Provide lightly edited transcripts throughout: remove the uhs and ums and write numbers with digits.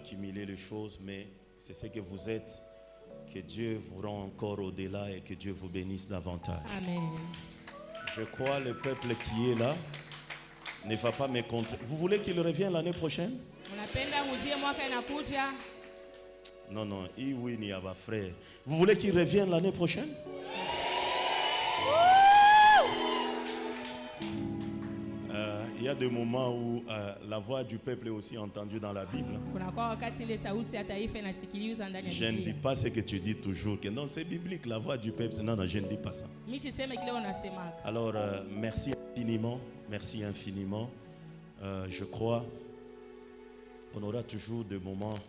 accumuler les choses, mais c'est ce que vous êtes. Que Dieu vous rend encore au-delà et que Dieu vous bénisse davantage. Amen. Je crois le peuple qui est là ne va pas me contrer. Vous voulez qu'il revienne l'année prochaine? Non, non, oui, ni aba frère. Vous voulez qu'il revienne l'année prochaine? Il y a des moments où la voix du peuple est aussi entendue dans la Bible. Je ne dis pas ce que tu dis toujours, que non, c'est biblique, la voix du peuple. Non, non, je ne dis pas ça. Alors, merci infiniment, merci infiniment. Je crois qu'on aura toujours des moments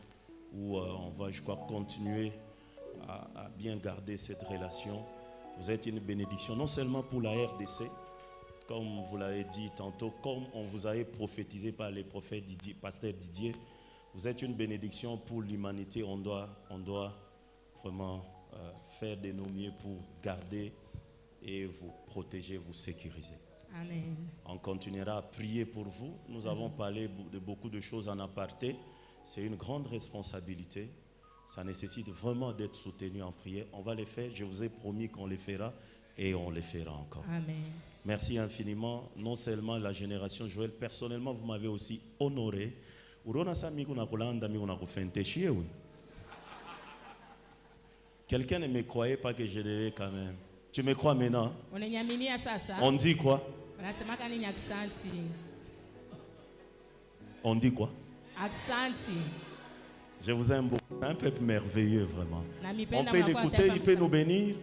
où on va, je crois, continuer à bien garder cette relation. Vous êtes une bénédiction, non seulement pour la RDC, comme vous l'avez dit tantôt, comme on vous avait prophétisé par les prophètes Didier, pasteur Didier, vous êtes une bénédiction pour l'humanité. On doit vraiment faire de nos mieux pour garder et vous protéger, vous sécuriser. Amen. On continuera à prier pour vous. Nous avons parlé de beaucoup de choses en aparté. C'est une grande responsabilité. Ça nécessite vraiment d'être soutenu en prière. On va les faire. Je vous ai promis qu'on les fera et on les fera encore. Amen. Merci infiniment. Non seulement la génération Joël, personnellement, vous m'avez aussi honoré. Quelqu'un ne me croyait pas que je devais quand même. Tu me crois maintenant? On dit quoi? On dit quoi? Je vous aime beaucoup. Un peuple merveilleux, vraiment. On peut l'écouter, il peut nous bénir.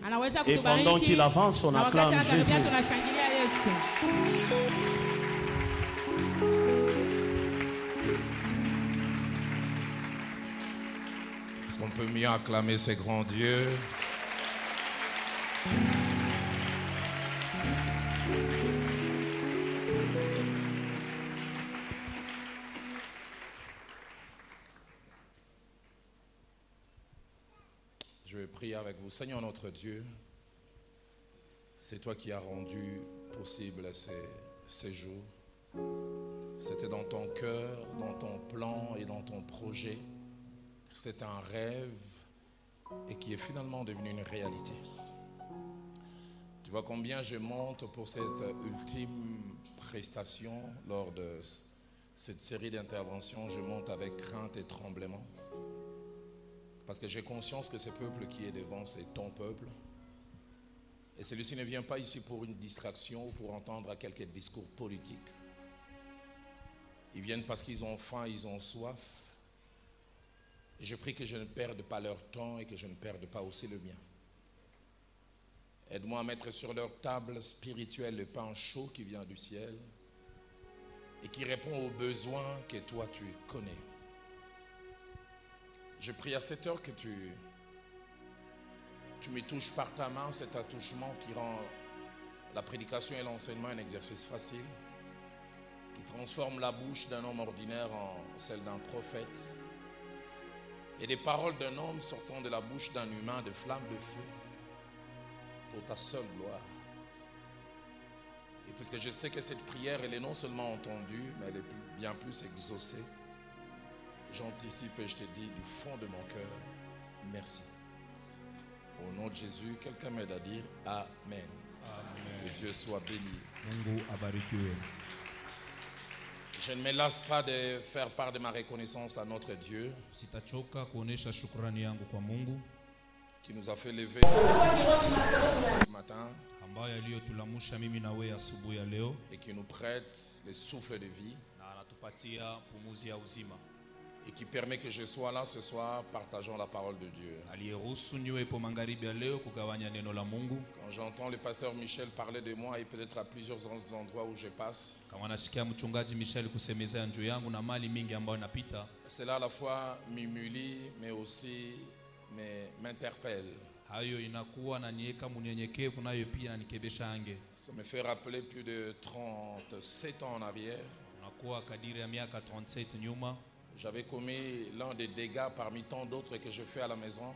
Et pendant qu'il avance, on acclame Jésus. Est-ce qu'on peut mieux acclamer ces grands dieux? Je vais prier avec vous. Seigneur notre Dieu, c'est toi qui as rendu possible ces jours. C'était dans ton cœur, dans ton plan et dans ton projet. C'est un rêve et qui est finalement devenu une réalité. Tu vois combien je monte pour cette ultime prestation lors de cette série d'interventions. Je monte avec crainte et tremblement. Parce que j'ai conscience que ce peuple qui est devant, c'est ton peuple. Et celui-ci ne vient pas ici pour une distraction ou pour entendre quelques discours politiques. Ils viennent parce qu'ils ont faim, ils ont soif. Et je prie que je ne perde pas leur temps et que je ne perde pas aussi le mien. Aide-moi à mettre sur leur table spirituelle le pain chaud qui vient du ciel et qui répond aux besoins que toi tu connais. Je prie à cette heure que tu me touches par ta main, cet attouchement qui rend la prédication et l'enseignement un exercice facile, qui transforme la bouche d'un homme ordinaire en celle d'un prophète, et des paroles d'un homme sortant de la bouche d'un humain de flammes de feu pour ta seule gloire. Et puisque je sais que cette prière, elle est non seulement entendue, mais elle est bien plus exaucée, j'anticipe et je te dis du fond de mon cœur, merci. Au nom de Jésus, quelqu'un m'aide à dire Amen. Amen. Que Dieu soit béni. Je ne me lasse pas de faire part de ma reconnaissance à notre Dieu qui nous a fait lever ce matin et qui nous prête le souffle de vie et qui permet que je sois là ce soir partageant la parole de Dieu. Quand j'entends le pasteur Michel parler de moi et peut-être à plusieurs endroits où je passe, cela à la fois m'humilie mais aussi m'interpelle. Ça me fait rappeler plus de 37 ans en arrière. J'avais commis l'un des dégâts parmi tant d'autres que je fais à la maison.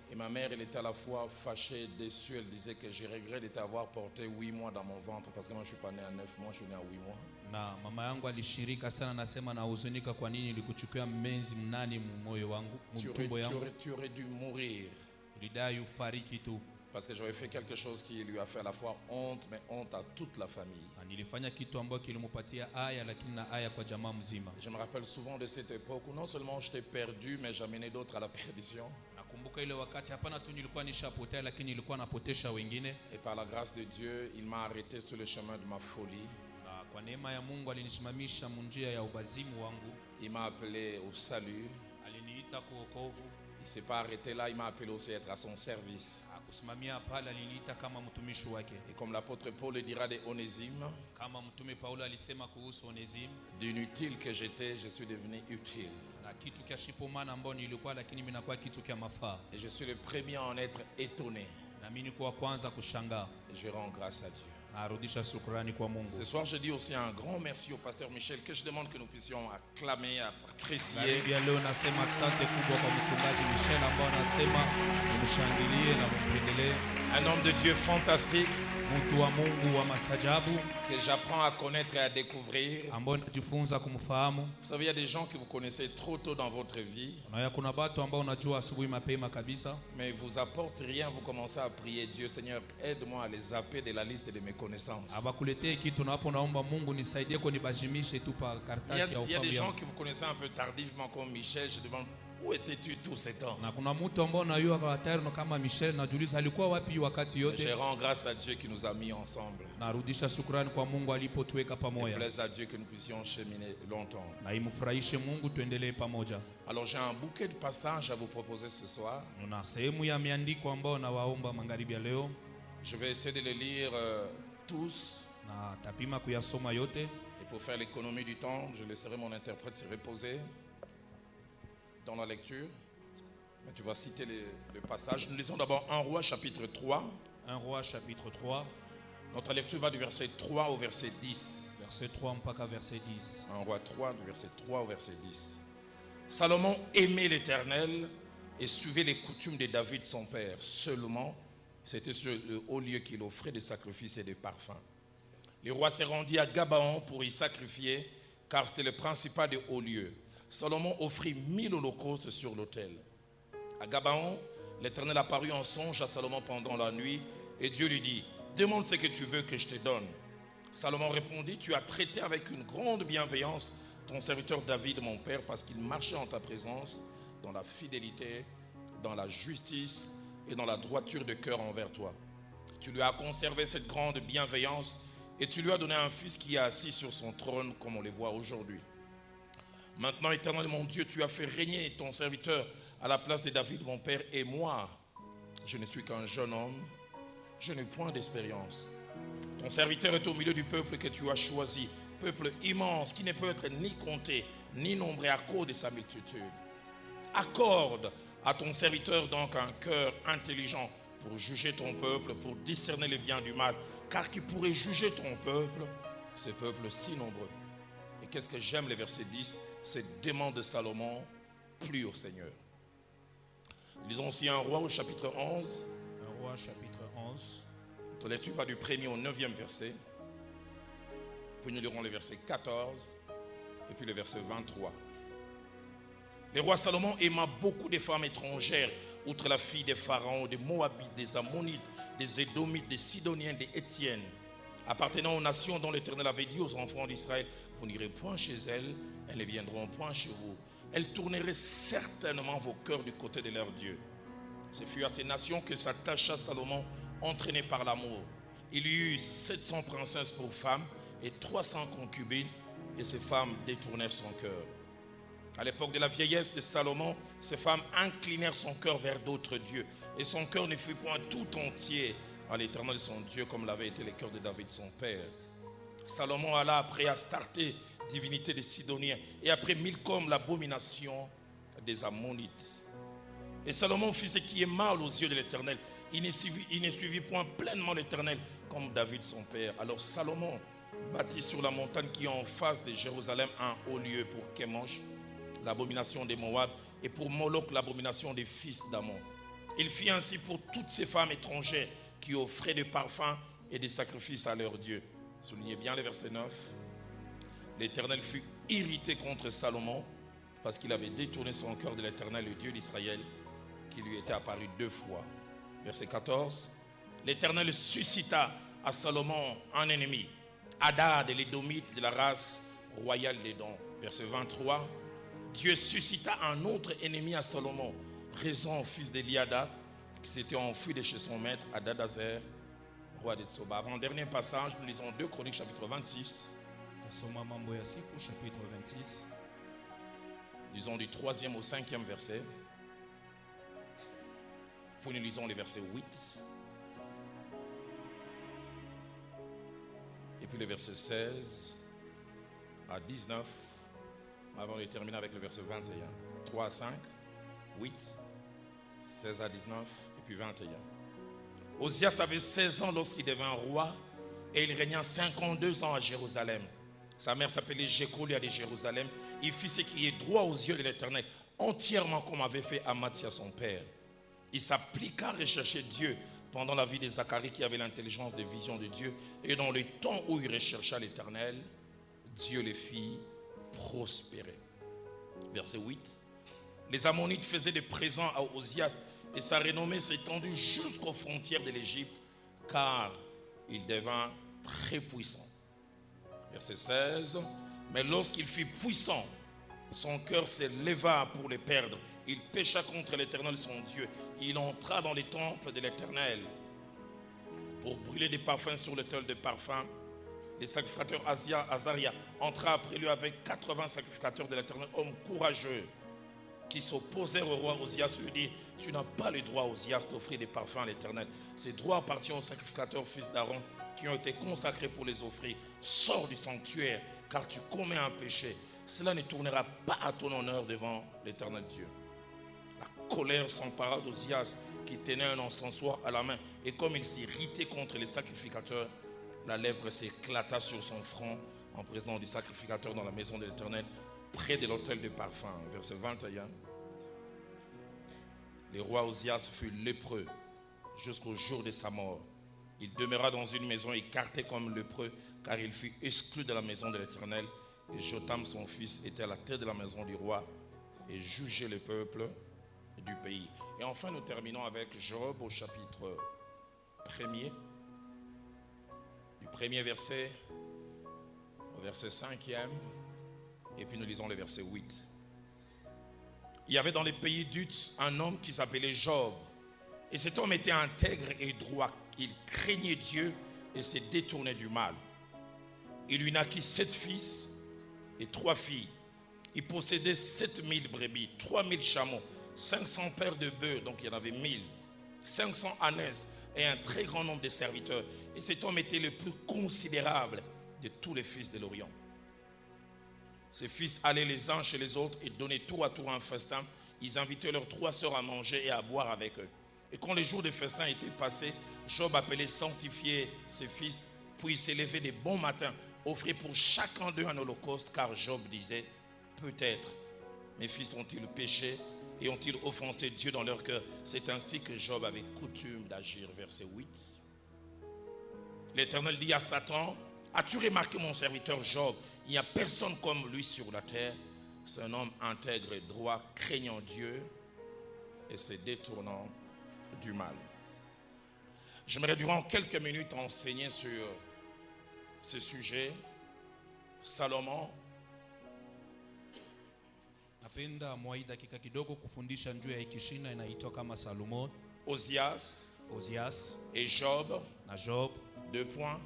Et ma mère, elle était à la fois fâchée, déçue. Elle disait que je regrette de t'avoir porté 8 mois dans mon ventre. Parce que moi, je ne suis pas né à 9 mois, je suis né à 8 mois. Na mama yangu alishirika sana, nasema na huzunika kwa nini nilikuchukua menzi mnani moyo wangu, mtumbo yangu. Tu aurais dû mourir. Ulidai ufariki tu. Parce que j'aurais fait quelque chose qui lui a fait à la fois honte, mais honte à toute la famille. Nilifanya kitu ambacho kilimpatia aya, lakini na aya kwa jamaa mzima. Je me rappelle souvent de cette époque où non seulement j'étais perdu, mais j'amenais d'autres à la perdition. Nakumbuka ile wakati hapana tu nilikuwa nishapotea, lakini nilikuwa napotesha wengine. Et par la grâce de Dieu, il m'a arrêté sur le chemin de ma folie. Na kwa neema ya Mungu alinisimamisha njia ya ubazimu wangu. Il m'a appelé au salut. Aliniita kwa wokovu. Il s'est pas arrêté là, il m'a appelé aussi à être à son service. Kusimamia pale aliniita kama mtumishi wake. Et comme l'apôtre Paul le dira de Onésime, kama mtume Paulo alisema kuhusu Onésime, d'inutile que j'étais, je suis devenu utile. Na kitu kia shipomana ambao nilikuwa, lakini mimi nakuwa kitu kia mafaa. Et je suis le premier à en être étonné. Na mimi niko wa kwanza kushangaa. Et je rends grâce à Dieu. Narudisha shukrani kwa Mungu. Ce soir, je dis aussi un grand merci au pasteur Michel, que je demande que nous puissions acclamer, apprécier. Leo nasema asante kubwa kwa mchungaji Michel ambao anasema mshangilie na mpendelee. Un homme de Dieu fantastique. Mtu wa Mungu wa mastajabu. Que j'apprends à connaître et à découvrir. Ambao najifunza kumfahamu. Vous savez, il y a des gens que vous connaissez trop tôt dans votre vie. Na kuna watu ambao unajua asubuhi mapema kabisa. Mais ils vous apportent rien, vous commencez à prier Dieu, Seigneur, aide-moi à les zapper de la liste de mes connaissances. Abakuletee kitu na hapo naomba Mungu nisaidie kunibajimishe tu pa karatasi ya ufahamu. Il y a des gens que vous connaissez un peu tardivement comme Michel, je demande où étais-tu tout ce temps? Na kuna mtu ambao unajua kwa tayari kama Michel, najiuliza alikuwa wapi wakati yote. Je rends grâce à Dieu qui nous a mis ensemble. Narudisha shukrani kwa Mungu alipotuweka pamoja. Plaise à Dieu que nous puissions cheminer longtemps. Na imfurahishe Mungu tuendelee pamoja. Alors j'ai un bouquet de passages à vous proposer ce soir. Una sehemu ya miandiko ambao nawaomba magharibi ya leo. Je vais essayer de les lire tous. Na tapima kuyasoma yote. Et pour faire l'économie du temps, je laisserai mon interprète se reposer dans la lecture. Mais tu vas citer le passage. Nous lisons d'abord 1 Roi chapitre 3. 1 Roi chapitre 3. Notre lecture va du verset 3 au verset 10. Verset 3 mpaka verset 10. 1 Roi 3 du verset 3 au verset 10. Salomon aimait l'Éternel et suivait les coutumes de David son père. Seulement, c'était sur le haut lieu qu'il offrait des sacrifices et des parfums. Le roi s'est rendu à Gabaon pour y sacrifier, car c'était le principal des hauts lieux. Salomon offrit 1000 holocaustes sur l'autel. À Gabaon, l'Éternel apparut en songe à Salomon pendant la nuit, et Dieu lui dit, « Demande ce que tu veux que je te donne. » Salomon répondit, « Tu as traité avec une grande bienveillance ton serviteur David, mon père, parce qu'il marchait en ta présence dans la fidélité, dans la justice et dans la droiture de cœur envers toi. Tu lui as conservé cette grande bienveillance et tu lui as donné un fils qui est assis sur son trône comme on le voit aujourd'hui. Maintenant, Éternel mon Dieu, tu as fait régner ton serviteur à la place de David, mon père, et moi, je ne suis qu'un jeune homme, je n'ai point d'expérience. Ton serviteur est au milieu du peuple que tu as choisi, peuple immense qui ne peut être ni compté, ni nombré à cause de sa multitude. Accorde à ton serviteur donc un cœur intelligent pour juger ton peuple, pour discerner le bien du mal, car qui pourrait juger ton peuple, ce peuple si nombreux. Et qu'est-ce que j'aime, le verset 10, cette demande de Salomon plut au Seigneur. Lisons aussi 1 Roi au chapitre 11. 1 Roi chapitre 11. Notre lecture va du 1er au 9e verset. Puis nous lirons le verset 14 et puis le verset 23. Le roi Salomon aima beaucoup de femmes étrangères, outre la fille des pharaons, des Moabites, des Ammonites, des Édomites, des Sidoniens, des Étiennes, appartenant aux nations dont l'Éternel avait dit aux enfants d'Israël, vous n'irez point chez elles ne viendront point chez vous. Elles tourneraient certainement vos cœurs du côté de leur Dieu. Ce fut à ces nations que s'attacha Salomon, entraîné par l'amour. Il y eut 700 princesses pour femmes et 300 concubines, et ces femmes détournèrent son cœur. À l'époque de la vieillesse de Salomon, ces femmes inclinèrent son cœur vers d'autres dieux, et son cœur ne fut point tout entier à l'Éternel son Dieu, comme l'avait été le cœur de David son père. Salomon alla après Astarté, divinité des Sidoniens, et après Milcom, l'abomination des Ammonites. Et Salomon fit ce qui est mal aux yeux de l'Éternel. Il ne suivit point pleinement l'Éternel comme David son père. Alors Salomon bâtit sur la montagne qui est en face de Jérusalem un haut lieu pour Kemosh, l'abomination des Moab, et pour Moloch, l'abomination des fils d'Ammon. Il fit ainsi pour toutes ces femmes étrangères qui offraient des parfums et des sacrifices à leur Dieu. Soulignez bien le verset 9. l'Éternel fut irrité contre Salomon parce qu'il avait détourné son cœur de l'Éternel, le Dieu d'Israël, qui lui était apparu 2 fois. Verset 14. L'Éternel suscita à Salomon un ennemi, Hadad et l'Édomite de la race royale d'Édom. Verset 23. Dieu suscita un autre ennemi à Salomon, Rezon, fils d'Eliada, qui s'était enfui de chez son maître, Hadadazer, roi de Tsoba. Avant le dernier passage, nous lisons 2 Chroniques chapitre 26. Chapitre 26. Lisons du 3e au 5e verset. Puis nous lisons les versets 8. Et puis le verset 16 à 19. Avant de terminer avec le verset 21. 3 à 5, 8, 16 à 19 et puis 21. Osias avait 16 ans lorsqu'il devint roi et il régna 52 ans à Jérusalem. Sa mère s'appelait Jécolia de Jérusalem. Il fit ce qui est droit aux yeux de l'Éternel, entièrement comme avait fait Amathia son père. Il s'appliqua à rechercher Dieu pendant la vie de Zacharie qui avait l'intelligence des visions de Dieu. Et dans le temps où il rechercha l'Éternel, Dieu les fit prospérer. Verset 8. Les Ammonites faisaient des présents à Osias et sa renommée s'étendit jusqu'aux frontières de l'Égypte car il devint très puissant. Verset 16. Mais lorsqu'il fut puissant, son cœur s'éleva pour les perdre. Il pécha contre l'Éternel son Dieu. Il entra dans les temples de l'Éternel pour brûler des parfums sur l'autel de parfums. Les sacrificateurs Azaria entra après lui avec 80 sacrificateurs de l'Éternel, hommes courageux, qui s'opposèrent au roi Osias. Lui dit, tu n'as pas le droit, Osias, d'offrir des parfums à l'Éternel. Ces droits appartiennent aux sacrificateurs fils d'Aaron qui ont été consacrés pour les offrir. Sors du sanctuaire, car tu commets un péché. Cela ne tournera pas à ton honneur devant l'Éternel Dieu. La colère s'empara d'Osias qui tenait un encensoir à la main. Et comme il s'irritait contre les sacrificateurs, la lèpre s'éclata sur son front en présence du sacrificateur dans la maison de l'Éternel, près de l'autel de parfum. Verset 21. Le roi Osias fut lépreux jusqu'au jour de sa mort. Il demeura dans une maison écartée comme lépreux, car il fut exclu de la maison de l'Éternel. Et Jotam, son fils, était à la tête de la maison du roi et jugeait le peuple du pays. Et enfin, nous terminons avec Job au chapitre 1er. Du premier verset au verset 5e. Et puis nous lisons le verset 8. Il y avait dans les pays d'Uth un homme qui s'appelait Job. Et cet homme était intègre et droit. Il craignait Dieu et se détournait du mal. Il lui naquit 7 fils et 3 filles. Il possédait 7000 brebis, 3000 chameaux, 500 paires de bœufs, donc il y en avait 1000, 500 ânesses et un très grand nombre de serviteurs. Et cet homme était le plus considérable de tous les fils de l'Orient. Ses fils allaient les uns chez les autres et donnaient tour à tour un festin. Ils invitaient leurs 3 sœurs à manger et à boire avec eux. Et quand les jours de festin étaient passés, Job appelait sanctifier ses fils, puis il s'élevait de bon matin, offrit pour chacun d'eux un holocauste, car Job disait, peut-être mes fils ont-ils péché et ont-ils offensé Dieu dans leur cœur. C'est ainsi que Job avait coutume d'agir. Verset 8. L'Éternel dit à Satan, as-tu remarqué mon serviteur Job? Il n'y a personne comme lui sur la terre. C'est un homme intègre et droit, craignant Dieu et se détournant du mal. J'aimerais durant quelques minutes enseigner sur ce sujet. Salomon. Napenda mwai dakika kidogo kufundisha njuu ya ikishina inaitwa kama Salomon, Osias et Job. Na Job. 2 points.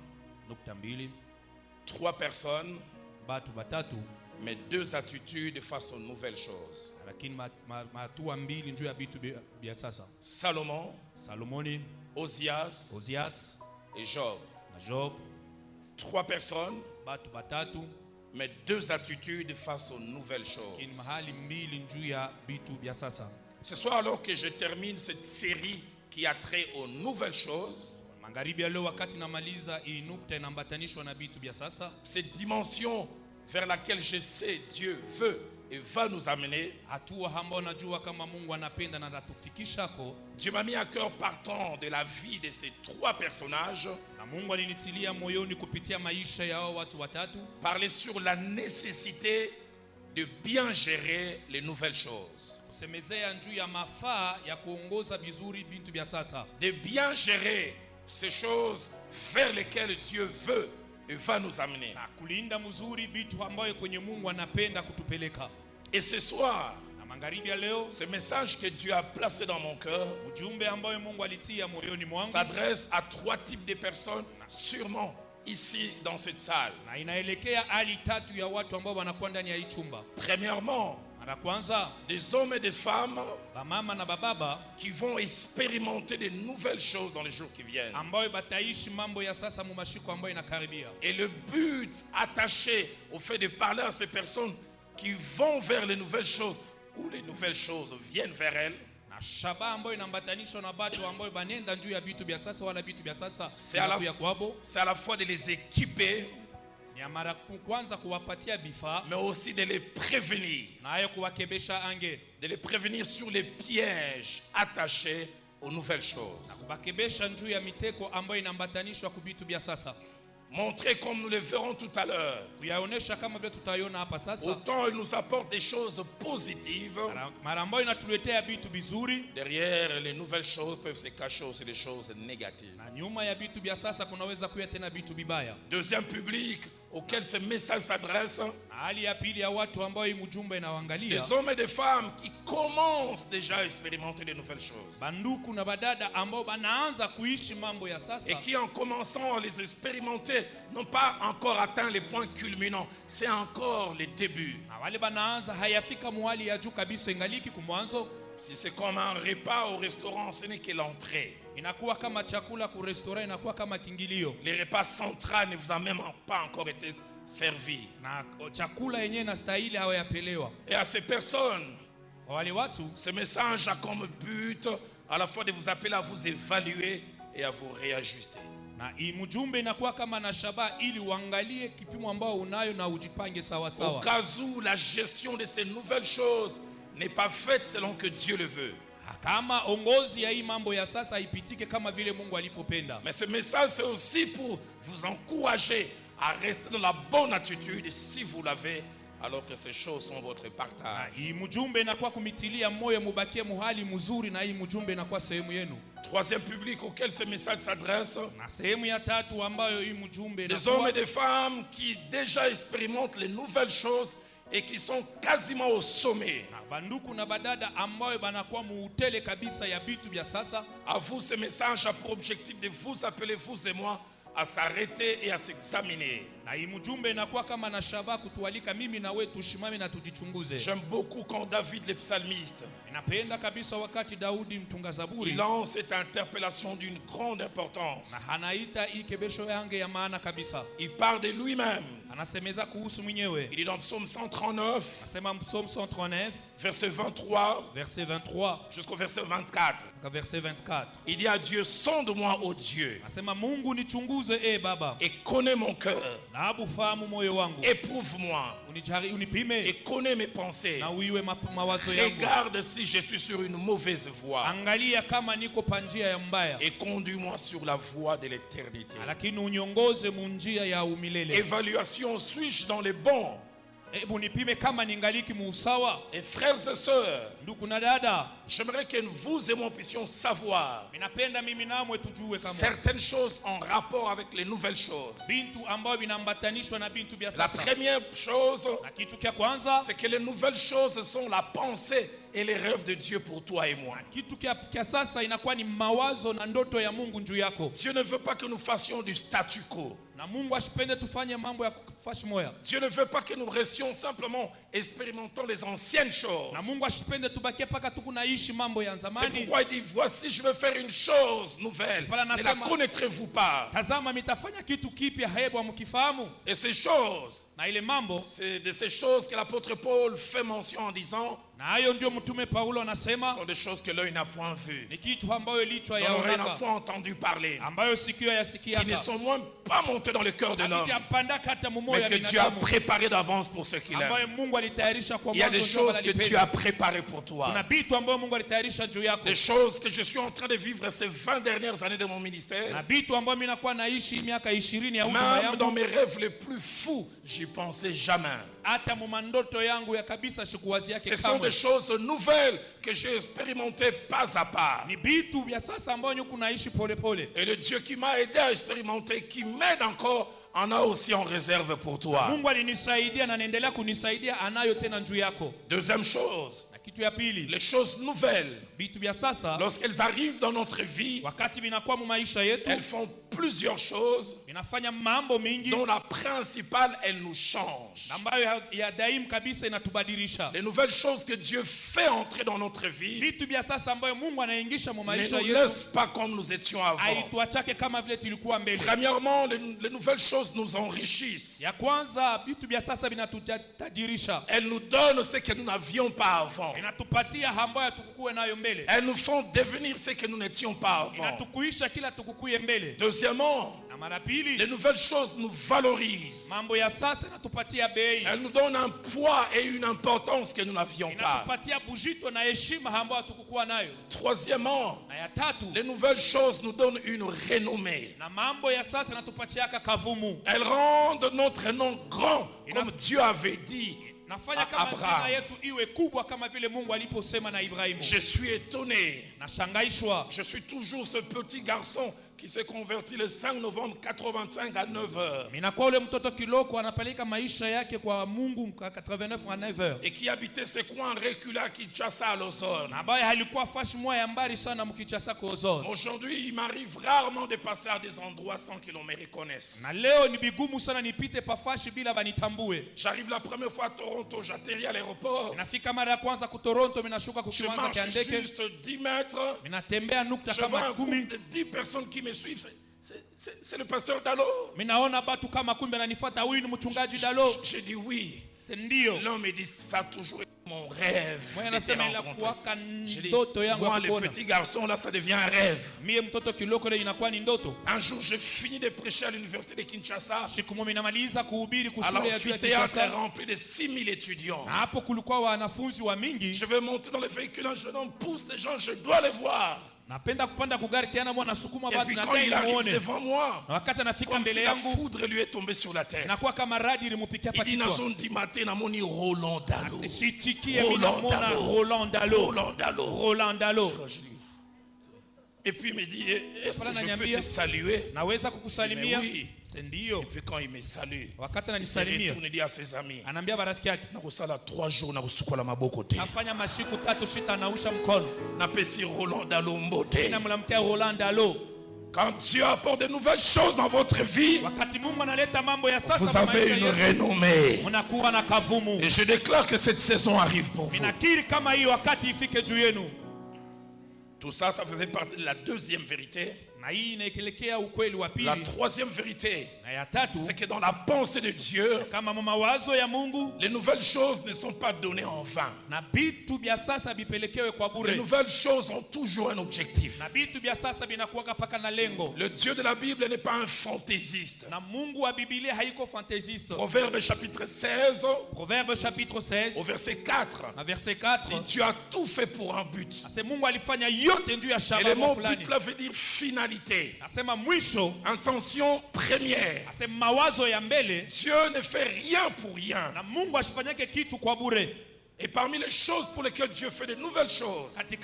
Nukta mbili. 3 personnes. Batu batatu. Mais 2 attitudes face aux nouvelles choses. Lakini matua mbili njuu ya bitu bia sasa. Salomoni, Osias et Job. Na Job. 3 personnes. Batu batatu. Mais 2 attitudes face aux nouvelles choses. Ce soir, alors que je termine cette série qui a trait aux nouvelles choses, cette dimension vers laquelle je sais Dieu veut et va nous amener. Dieu m'a mis à cœur partant de la vie de ces trois personnages, parler sur la nécessité de bien gérer les nouvelles choses. De bien gérer ces choses vers lesquelles Dieu veut et va nous amener. Et ce soir, ce message que Dieu a placé dans mon cœur s'adresse à trois types de personnes, sûrement ici dans cette salle. Premièrement, des hommes et des femmes qui vont expérimenter de nouvelles choses dans les jours qui viennent. Et le but attaché au fait de parler à ces personnes qui vont vers les nouvelles choses, ou les nouvelles choses viennent vers elles, c'est à la fois de les équiper, mais aussi de les prévenir. De les prévenir sur les pièges attachés aux nouvelles choses. Montrer comme nous le verrons tout à l'heure. Autant il nous apporte des choses positives, derrière les nouvelles choses peuvent se cacher aussi des choses négatives. Deuxième public auquel ce message s'adresse, des hommes et des femmes qui commencent déjà à expérimenter de nouvelles choses et qui, en commençant à les expérimenter, n'ont pas encore atteint les points culminants. C'est encore les débuts. Si c'est comme un repas au restaurant, ce n'est que l'entrée. Les repas centraux ne vous ont même pas encore été servis. Et à ces personnes, ce message a comme but à la fois de vous appeler à vous évaluer et à vous réajuster. Au cas où la gestion de ces nouvelles choses n'est pas faite selon que Dieu le veut. Mais ce message, c'est aussi pour vous encourager à rester dans la bonne attitude si vous l'avez, alors que ces choses sont votre partage. Troisième public auquel ce message s'adresse, des hommes et des femmes qui déjà expérimentent les nouvelles choses et qui sont quasiment au sommet. À vous, ce message a pour objectif de vous appeler, vous et moi, à s'arrêter et à s'examiner. J'aime beaucoup quand David, le psalmiste, il lance cette interpellation d'une grande importance. Il parle de lui-même. Il dit dans Psaume 139, verset 23, jusqu'au verset 24. Il dit à Dieu, sonde-moi, ô Dieu, et connais mon cœur. Éprouve-moi et connais mes pensées. Regarde si je suis sur une mauvaise voie et conduis-moi sur la voie de l'éternité. Évaluation, suis-je dans les bons? Et frères et sœurs, j'aimerais que vous et moi puissions savoir certaines choses en rapport avec les nouvelles choses. La première chose, c'est que les nouvelles choses sont la pensée et les rêves de Dieu pour toi et moi. Dieu ne veut pas que nous fassions du statu quo. Dieu ne veut pas que nous restions simplement expérimentant les anciennes choses. C'est pourquoi il dit, voici je veux faire une chose nouvelle. Ne la connaîtrez-vous pas? Et ces choses, c'est de ces choses que l'apôtre Paul fait mention en disant, sont des choses que l'œil n'a point vues, dont l'oreille n'a point entendu parler, qui ne sont même pas montées dans le cœur de l'homme, mais que Dieu a préparé d'avance pour ceux qui l'aiment. Il y a des choses que Dieu a préparées pour toi. Des choses que je suis en train de vivre ces 20 dernières années de mon ministère. Même dans mes rêves les plus fous, j'y pensais jamais. Ce sont des choses nouvelles que j'ai expérimentées pas à pas. Et le Dieu qui m'a aidé à expérimenter, qui m'aide encore, en a aussi en réserve pour toi. Deuxième chose, les choses nouvelles, lorsqu'elles arrivent dans notre vie, elles font plusieurs choses, dont la principale, elle nous change. Les nouvelles choses que Dieu fait entrer dans notre vie ne nous laissent pas comme nous étions avant. Premièrement, les nouvelles choses nous enrichissent. Elles nous donnent ce que nous n'avions pas avant. Elles nous font devenir ce que nous n'étions pas avant. Deuxièmement, les nouvelles choses nous valorisent. Elles nous donnent un poids et une importance que nous n'avions pas. Troisièmement, les nouvelles choses nous donnent une renommée. Elles rendent notre nom grand, comme Dieu avait dit à Abraham. Je suis étonné. Je suis toujours ce petit garçon qui s'est converti le 5 novembre 85 à 9h. Et qui habitait ce coin reculé à Kinshasa à l'Ozone. Aujourd'hui, il m'arrive rarement de passer à des endroits sans que l'on me reconnaisse. J'arrive la première fois à Toronto, j'atterris à l'aéroport. Je marche juste 10 mètres. Je vois un groupe de 10 personnes qui me suivent. C'est le pasteur Dalo. J'ai dit oui. L'homme me dit ça a toujours été mon rêve. J'ai dit, moi le petit garçon là, ça devient un rêve. Un jour j'ai fini de prêcher à l'université de Kinshasa. Alors l'amphithéâtre est rempli de 6000 étudiants. Je vais monter dans le véhicule, un jeune homme pousse des gens, je dois les voir. Et puis quand il arrive devant moi, comme si la foudre lui est tombée sur la tête, il dit Nazon di matin namoni Roland Dalo. Et puis il me dit, est-ce que je peux te saluer? Mais oui. Et puis quand il me salue, il se retourne et dit à ses amis, nakosala 3 jours nakosukola maboko te. Napesi Roland Dalo mbote. Quand Dieu apporte de nouvelles choses dans votre vie, vous avez une renommée. Et je déclare que cette saison arrive pour vous. Tout ça, ça faisait partie de la deuxième vérité. La troisième vérité, c'est que dans la pensée de Dieu, les nouvelles choses ne sont pas données en vain. Les nouvelles choses ont toujours un objectif. Le Dieu de la Bible n'est pas un fantaisiste. Proverbe chapitre 16, au verset 4, dit, Dieu a tout fait pour un but. Et le mot but là veut dire finalité. Intention première. Dieu ne fait rien pour rien. Et parmi les choses pour lesquelles Dieu fait de nouvelles choses, il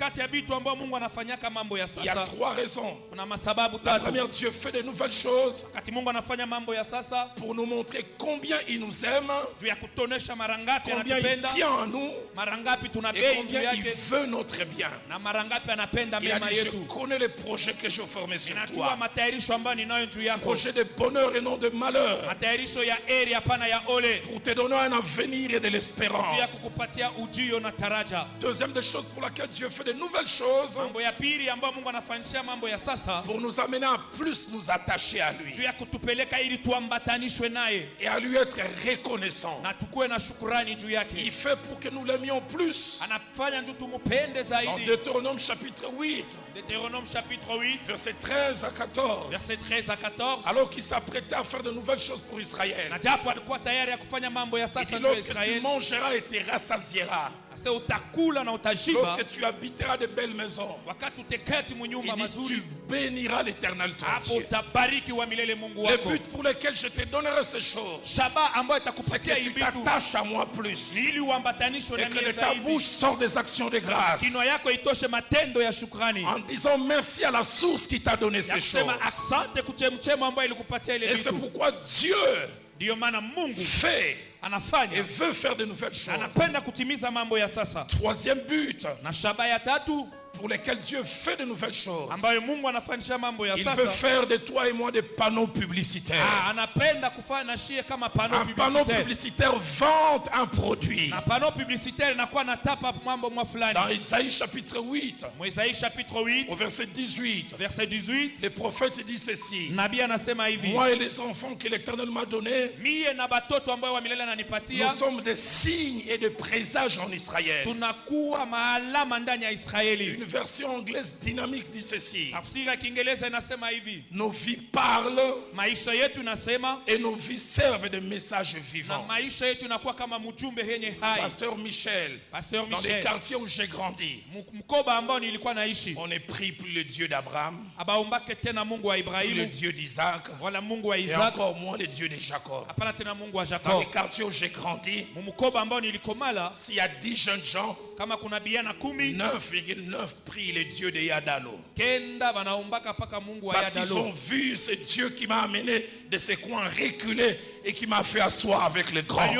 y a 3 raisons. La première, Dieu fait de nouvelles choses pour nous montrer combien il nous aime, combien il tient en nous et combien il veut notre bien. Il a dit, je connais les projets que je formais sur toi, projets de bonheur et non de malheur, pour te donner un avenir et de l'espérance. Deuxième des choses pour laquelle Dieu fait de nouvelles choses, pour nous amener à plus nous attacher à lui et à lui être reconnaissant. Il fait pour que nous l'aimions plus. Dans Deutéronome chapitre 8, verset 13 à 14, alors qu'il s'apprêtait à faire de nouvelles choses pour Israël, il dit, lorsque tu mangeras et te rassasieras, lorsque tu habiteras de belles maisons, il dit, tu béniras l'Éternel ton Dieu. Le but pour lequel je te donnerai ces choses, c'est que tu t'attaches à moi plus et que de ta bouche sortent des actions de grâce en disant merci à la source qui t'a donné ces choses. Et c'est pourquoi Dieu fait et veut faire de nouvelles choses. Troisième but pour lesquels Dieu fait de nouvelles choses, il veut faire de toi et moi des panneaux publicitaires. Un panneau publicitaire vante un produit. Dans Isaïe chapitre 8, au verset 18, le prophète dit ceci: moi et les enfants que l'Éternel m'a donnés, nous sommes des signes et des présages en Israël. Une version anglaise dynamique dit ceci: nos vies parlent et nos vies servent de messages vivants. Pasteur Michel, dans les quartiers où j'ai grandi, on ne prie plus le Dieu d'Abraham, plus le Dieu d'Isaac, et encore moins le Dieu de Jacob. Dans les quartiers où j'ai grandi, s'il y a 10 jeunes gens, 9,9 prient le Dieu de Yadalo, parce qu'ils ont vu ce Dieu qui m'a amené de ces coins reculés et qui m'a fait asseoir avec les grands. Ils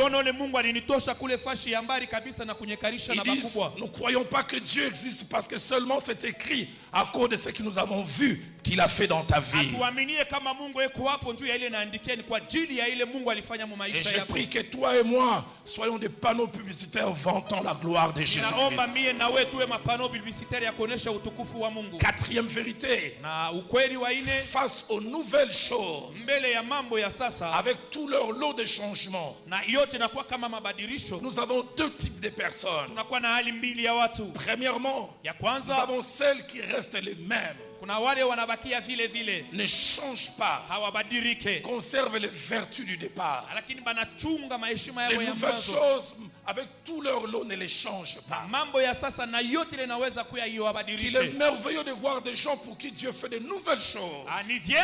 disent, nous ne croyons pas que Dieu existe parce que seulement c'est écrit à cause de ce que nous avons vu qu'il a fait dans ta vie. Et je prie que toi et moi soyons des panneaux publicitaires vantant la gloire de Jésus-Christ. Quatrième vérité, face aux nouvelles choses, avec tout leur lot de changements, nous avons deux types de personnes. Premièrement, nous avons celles qui restent les mêmes, ne changent pas, conservent les vertus du départ. Les nouvelles choses, avec tout leur lot, ne les changent pas. Il est merveilleux de voir des gens pour qui Dieu fait de nouvelles choses, mais qui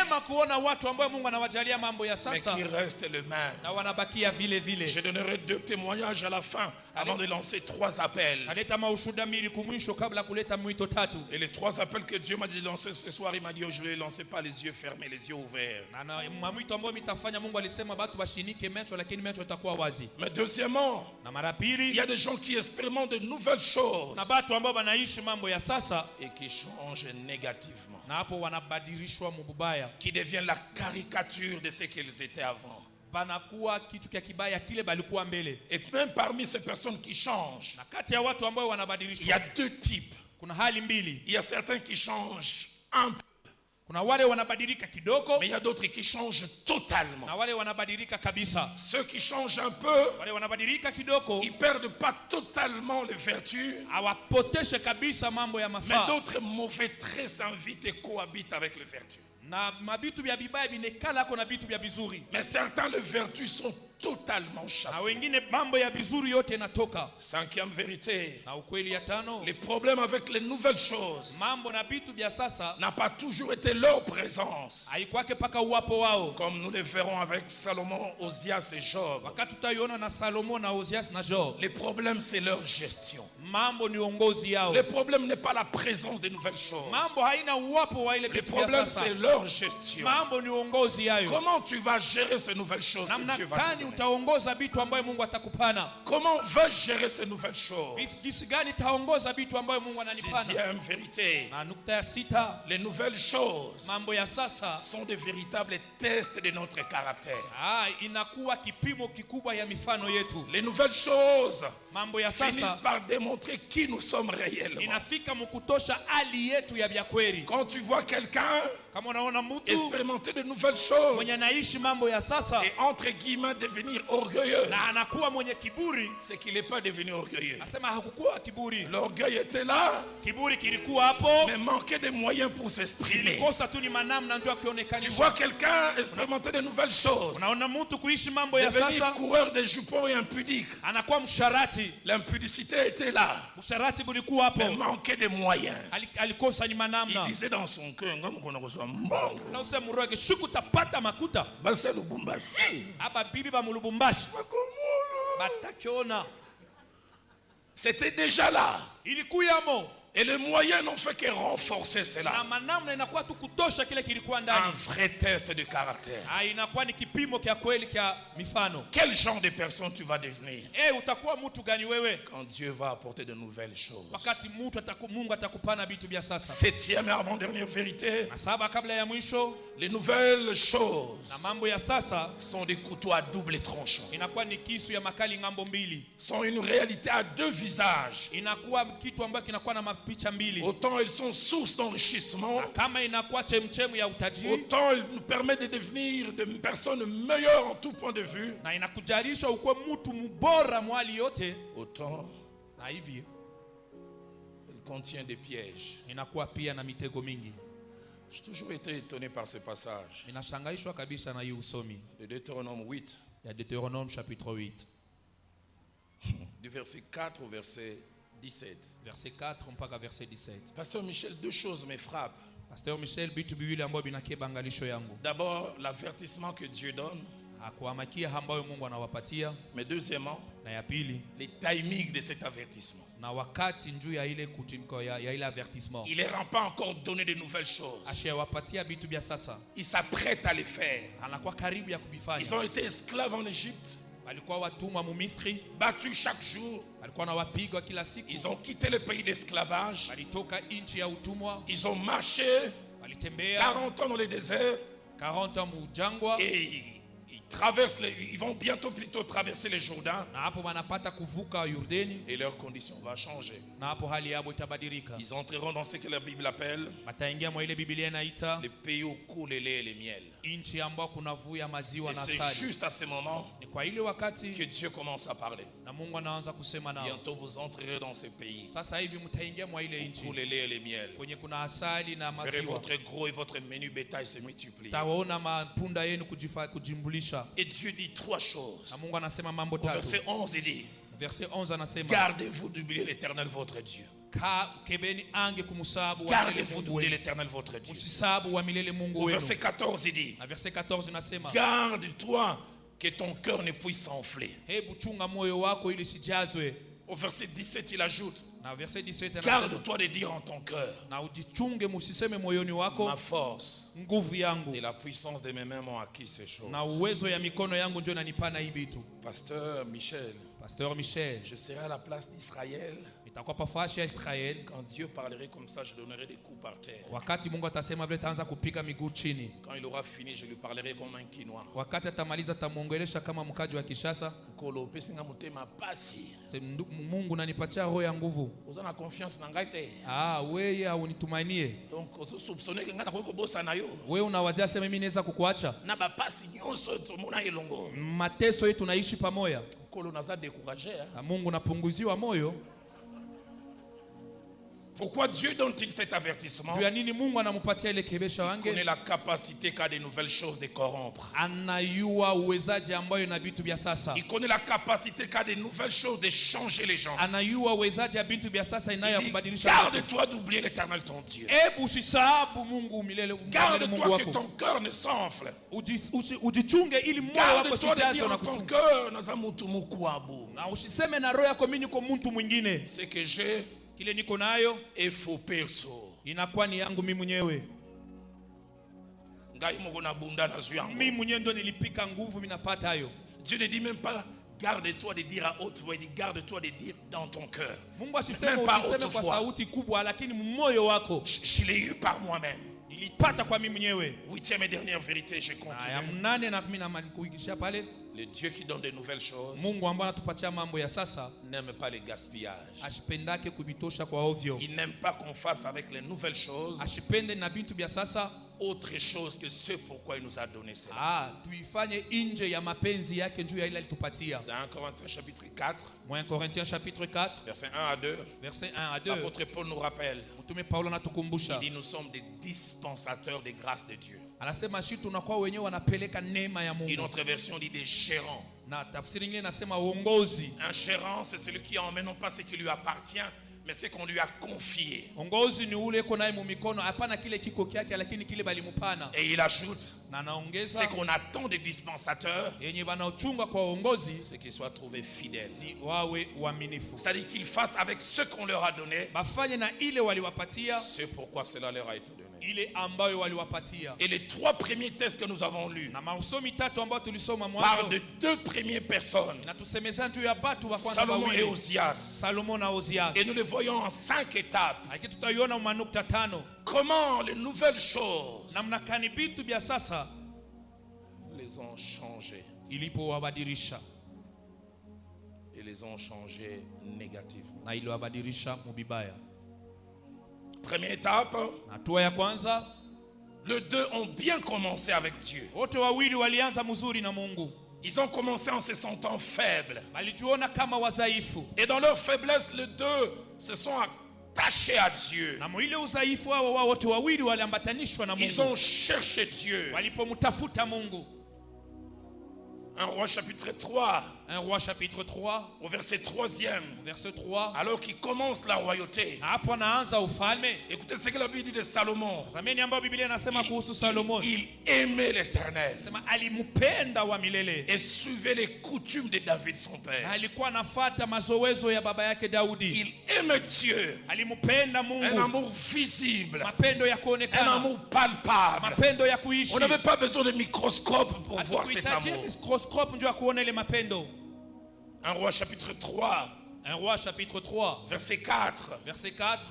restent les mêmes. Je donnerai 2 témoignages à la fin avant de lancer 3 appels. Et les 3 appels que Dieu m'a dit de lancer ce soir, il m'a dit, oh, je ne les lancer pas les yeux fermés, les yeux ouverts. Mais deuxièmement, il y a des gens qui expérimentent de nouvelles choses et qui changent négativement, qui deviennent la caricature de ce qu'ils étaient avant. Et même parmi ces personnes qui changent, il y a 2 types. Il y a certains qui changent un peu, mais il y a d'autres qui changent totalement. Ceux qui changent un peu, ils ne perdent pas totalement les vertus, mais d'autres mauvais traits s'invitent et cohabitent avec les vertus. Mais certains, les vertus sont totalement chassées. 5e vérité, les problèmes avec les nouvelles choses n'a pas toujours été leur présence, comme nous le verrons avec Salomon, Osias et Job. Les problèmes, c'est leur gestion. Le problème n'est pas la présence des nouvelles choses. Le problème, c'est leur gestion. Comment tu vas gérer ces nouvelles choses que Dieu va te donner? Comment va gérer ces nouvelles choses? 6e vérité, les nouvelles choses sont des véritables tests de notre caractère. Les nouvelles choses finissent par démontrer qui nous sommes réellement. Quand tu vois quelqu'un expérimenter de nouvelles choses et entre guillemets devenir orgueilleux, c'est qu'il n'est pas devenu orgueilleux. L'orgueil était là, mais manquait de moyens pour s'exprimer. Tu vois quelqu'un expérimenter de nouvelles choses, devenir coureur de jupons et impudique. L'impudicité était là, mais manquait de moyens. Il disait dans son cœur, c'était déjà là. Et les moyens n'ont fait que renforcer cela. Un vrai test de caractère. Quel genre de personne tu vas devenir quand Dieu va apporter de nouvelles choses? Septième et avant-dernière vérité, les nouvelles choses sont des couteaux à double tranchant. Sont une réalité à deux visages. Autant elles sont source d'enrichissement, autant elles nous permettent de devenir des personnes meilleures en tout point de vue, autant elles contiennent des pièges. J'ai toujours été étonné par ce passage de Deutéronome 8, chapitre 8, du verset 4 au verset 17. Verset 4 mpaka verset 17. Pasteur Michel, deux choses me frappent. Pasteur Michel, bitu biwili ambayo binakeba angalisho yangu. D'abord, l'avertissement que Dieu donne. Akuamakia ambayo Mungu anawapatia. Mais deuxièmement, na ya pili, les timings de cet avertissement. Na wakati njuu ya ile kutimko ya ile avertissement. Il leur a pas encore donné de nouvelles choses. Ashawapatia bitu bya sasa. Ils s'apprêtent à les faire. Anakuwa karibu ya kubifanya. Ils ont été esclaves en Égypte. Battus chaque jour. Ils ont quitté le pays d'esclavage. Ils ont marché 40 ans dans le désert. 40 ans et ils vont bientôt plutôt traverser le Jourdain. Et leur condition va changer. Ils entreront dans ce que la Bible appelle le pays où coule le lait et le miel. Et c'est juste à ce moment que Dieu commence à parler. Bientôt vous entrerez dans ce pays où coule le lait et le miel. Verrez votre gros et votre menu bétail se multiplier. Et Dieu dit trois choses. Au verset 11 il dit, gardez-vous d'oublier l'Éternel votre Dieu. Gardez-vous d'oublier l'Éternel votre Dieu. Au verset 14 il dit, garde-toi que ton cœur ne puisse s'enfler. Au verset 17 il ajoute, garde-toi de dire en ton cœur, ma force et la puissance de mes mains m'ont acquis ces choses. Pasteur Michel, je serai à la place d'Israël. Quand Dieu parlerait comme ça, je donnerai des coups par terre. Quand il aura fini, je lui parlerai comme un Kinois. Mungu nanipatia roho ya nguvu. Uzana confiance na ngai te. Wewe haunitumainie. Donc usoupçonner que ngana ko bossa na yo. Wewe unawazia sema mimi naweza kukuacha. Na bapasi nyonso tumuna elongo. Mateso yetu tunaishi pamoja. Kolo naza décourager. Mungu napunguziwa moyo. Pourquoi Dieu donne-t-il cet avertissement? Il connaît la capacité qu'a de nouvelles choses de corrompre. Il connaît la capacité qu'a de nouvelles choses de changer les gens. Il dit, garde-toi d'oublier l'Éternel ton Dieu. Garde-toi que ton cœur ne s'enfle. Garde-toi de dire en ton cœur, ce que j'ai kile niko nayo efo perso inakuwa ni yangu mimi mwenyewe. Ngai moko na bunda na zuyango. Mimi mwenyewe ndo nilipika nguvu mimi napata hayo. Dieu ne dit même pas garde-toi de dire à haute voix, il dit garde-toi de dire dans ton cœur. Mungu asiseme usiseme kwa sauti kubwa lakini moyo wako. Je l'ai eu par moi-même. Nilipata kwa mimi mwenyewe. Huitième et dernière vérité, je continue. Aya mnane na mimi na manikuikisha pale. Le Dieu qui donne de nouvelles choses Mungu ambaye anatupatia mambo ya sasa n'aime pas le gaspillage. ashipendake kubitosha kwa ovyo. Il n'aime pas qu'on fasse avec les nouvelles choses Ashipende na bintu bya sasa autre chose que ce pourquoi il nous a donné cela. Tuifanye nje ya mapenzi yake juu ya ile alitupatia. Dans 1 Corinthiens chapitre 4, 1 Corinthiens chapitre 4 verset 1 à 2, verset 1 à 2. l'apôtre Paul nous rappelle, Mtume Paulo anatukumbusha. il dit nous sommes des dispensateurs des grâces de Dieu. Anasema sisi tunakuwa wenyewe wanapeleka neema ya Mungu. Une autre version dit des gérants. Na tafsiri nyingine nasema uongozi. Un gérant, c'est celui qui emmène non pas ce qui lui appartient, mais ce qu'on lui a confié. Ongozi ni ule uko naye mu mikono, hapana kile kiko kyake lakini kile balimupana. Et il ajoute, Na naongeza, ce qu'on attend des dispensateurs, yenye banaochunga kwa uongozi c'est qu'ils soient trouvés fidèles. ni wawe uaminifu. C'est-à-dire qu'ils fassent avec ce qu'on leur a donné, Bafanye na ile waliwapatia, c'est pourquoi cela leur a été donné. ile ambayo waliwapatia. Et les 3 premiers textes que nous avons lus Na masomi tatu ambayo tulisoma parlent mwanzo de 2 premières personnes, inatusemeza juu ya batu wa kwanza Salomon et wawili, Osias. Salomo na Ozias. Et nous les voyons en 5 étapes. Lakini tutaiona manukta tano. Comment les nouvelles choses Namna kani bitu bya sasa les ont changés. ilipowabadilisha Et les ont changés négativement. na iliwabadilisha mubibaya. Première étape, Hatua ya kwanza, les deux ont bien commencé avec Dieu. wote wawili walianza mzuri na Mungu. Ils ont commencé en se sentant faibles. Walijiona kama wadhaifu. Et dans leur faiblesse, les deux se sont attachés à Dieu. Na mwile udhaifu wao wote wawili waliambatanishwa na Ils Mungu. ont cherché Dieu. Walipomtafuta Mungu. 1 Roi chapitre 3, 1 Roi chapitre 3 au verset 3e, verset 3. alors qu'il commence la royauté. Na hapo anaanza ufalme. Écoutez ce que la Bible dit de Salomon. Zameni ambayo Biblia inasema kuhusu Salomon. Il aimait l'Éternel Sema alimpenda wa milele. et suivait les coutumes de David son Na père. alikuwa anafuata mazoezo ya baba yake Daudi. Il aimait Dieu, Alimpenda un Mungu. amour visible, Mapendo ya un kuonekana. amour palpable. Mapendo ya kuishi. On n'avait pas besoin de microscope pour voir cet Hatukuhitaji amour. microscope ndio ya kuona ile mapendo. 1 Roi chapitre 3, 1 Roi chapitre 3 verset 4. verset 4.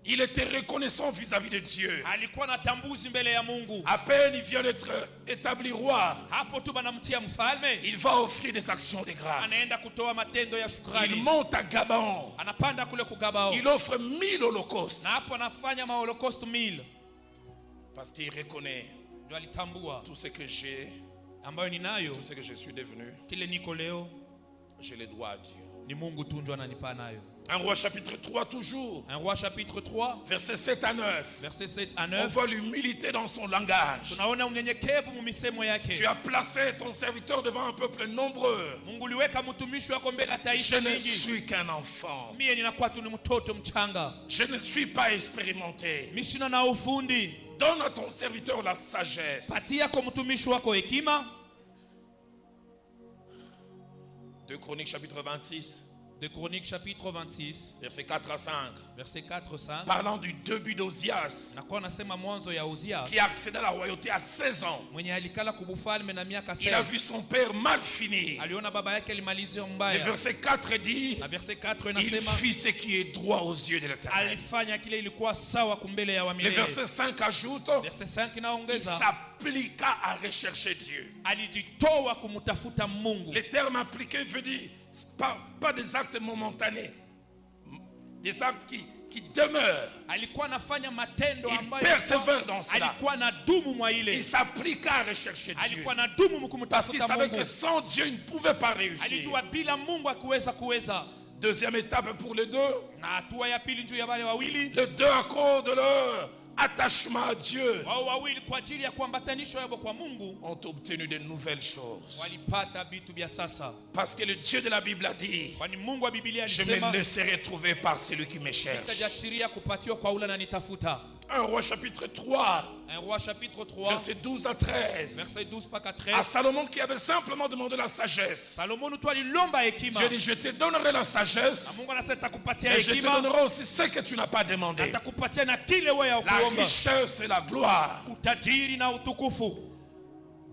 Il était reconnaissant vis-à-vis de Dieu. Alikuwa na tambuzi mbele ya Mungu. À peine il vient d'être établi roi, Hapo tu banamtia mfalme, il va offrir des actions de grâce. anaenda kutoa matendo ya Il shukrani. monte à Gabaon. Anapanda kule kugabao. Il offre 1000 holocaustes. Na hapo anafanya maholocaust 1000. Parce qu'il reconnaît Ndio alitambua tout ce que j'ai, ambayo ninayo, tout ce que je suis devenu, kile niko leo je le dois à Dieu. ni Mungu tu ndio ananipa nayo. 1 Roi chapitre 3 toujours, 1 Roi chapitre 3 versets 7 à 9. verset 7 à On 9. voit l'humilité dans son langage. Tunaona unyenyekevu mu misemo Tu yake. as placé ton serviteur devant un peuple nombreux. Mungu liweka mtumishi wako mbele ya Je taifa ne mingi. suis qu'un enfant. Mie ninakuwa tu ni mtoto mchanga. Je ne suis pas expérimenté. Mimi sina na ufundi. Donne à ton serviteur la sagesse. Patia kwa mtumishi wako hekima. 2 Chroniques chapitre 26, De Chroniques chapitre 26 versets 4 à 5. verset 4 5. Parlant du début d'Ozias, Nakuwa nasema mwanzo ya Uzia qui a accédé à la royauté à 16 ans. mwenye alikala kubufalme na miaka Il a 16. vu son père mal finir. Aliona baba yake alimalizia Le mbaya. verset 4 dit, Na verset 4 il inasema fit ce qui est droit aux yeux de l'Éternel. alifanya kile ilikuwa sawa kumbele ya Le wamilele. verset 5 ajoute, Verset 5 il inaongeza s'appliqua à rechercher Dieu. alijitoa kumtafuta Mungu. Le terme appliqué veut dire pas des actes momentanés, des actes qui demeurent. Alikuwa anafanya matendo Il ambayo persévère dans cela. alikuwa na dumu mwa ile. Il s'appliqua à rechercher Dieu. Alikuwa na dumu Parce qu'il kumtafuta savait Mungu. que sans Dieu, il ne pouvait pas réussir. Alijua bila Mungu kuweza. Deuxième étape pour les deux. Na hatua ya pili juu ya wale wawili. Les deux à cause de leur attachement à Dieu Wao wawili kwa ajili ya kuambatanishwa yao kwa Mungu ont obtenu de nouvelles choses. walipata vitu vya sasa. Parce que le Dieu de la Bible a dit, Kwani Mungu wa Biblia je alisema me laisserai trouver par celui qui me cherche. nitajiachilia kupatiwa kwa ule ananitafuta. 1 Roi chapitre 3, 1 Roi chapitre 3 verset 12 à 13. verset 12 mpaka À 13. Salomon qui avait simplement demandé la sagesse. Salomon tu alilomba hekima. Dieu dit, je te donnerai la Na sagesse Mungu anasema atakupatia et je te hekima. donnerai aussi ce que tu n'as pas demandé. Atakupatia na kile wewe La ukuomba. richesse et la gloire. Utajiri na utukufu.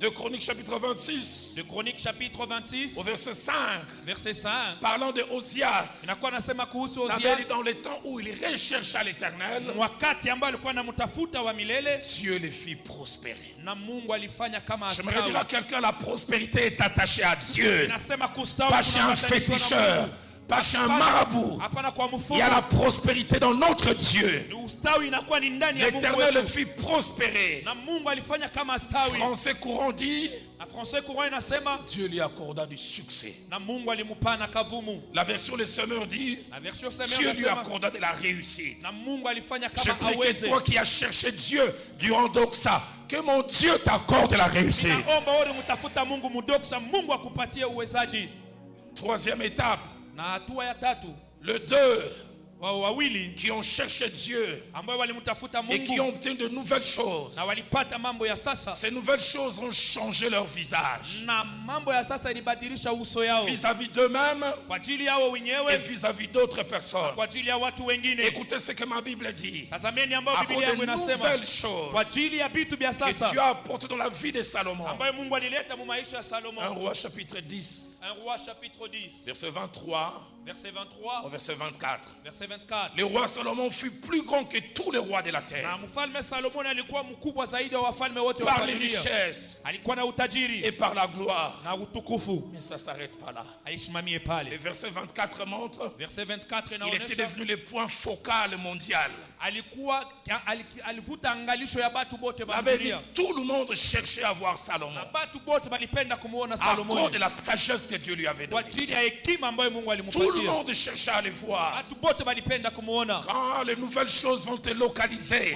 2 Chroniques chapitre 26. 2 Chroniques chapitre 26. Au verset 5. Verset 5. Parlant de Osias. Inakuwa nasema kuhusu Osias. Osias. Dans les temps où il rechercha l'Éternel. Wakati ambao alikuwa anamtafuta wa milele. Dieu les fit prospérer. Na Mungu alifanya kama astawi. J'aimerais dire à quelqu'un, la prospérité est attachée à Dieu. Inasema kustawi. Pas chez un féticheur. Pas chez un marabout. Il y a la prospérité dans notre Dieu. L'Éternel le fit prospérer. Français courant dit, Dieu lui accorda du succès. La version Les Semeurs dit, Dieu lui accorda de la réussite. Je prie que toi qui as cherché Dieu durant Doxa, que mon Dieu t'accorde la réussite. Troisième étape. Le 2 qui ont cherché Dieu et qui ont obtenu de nouvelles choses. Ces nouvelles choses ont changé leur visage vis-à-vis d'eux-mêmes et vis-à-vis d'autres personnes. Écoutez ce que ma Bible dit. À cause de nouvelles choses que Dieu a apportées dans la vie de Salomon. 1 Roi chapitre 10. Verset 23 au verset 24. Le roi Salomon fut plus grand que tous les rois de la terre. Par les richesses et par la gloire. Mais ça ne s'arrête pas là. Le verset 24 montre qu'il était devenu le point focal mondial. Tout le monde cherchait à voir Salomon à cause de la sagesse que Dieu lui avait donnée. Tout le monde cherchait à le voir. Quand les nouvelles choses vont te localiser,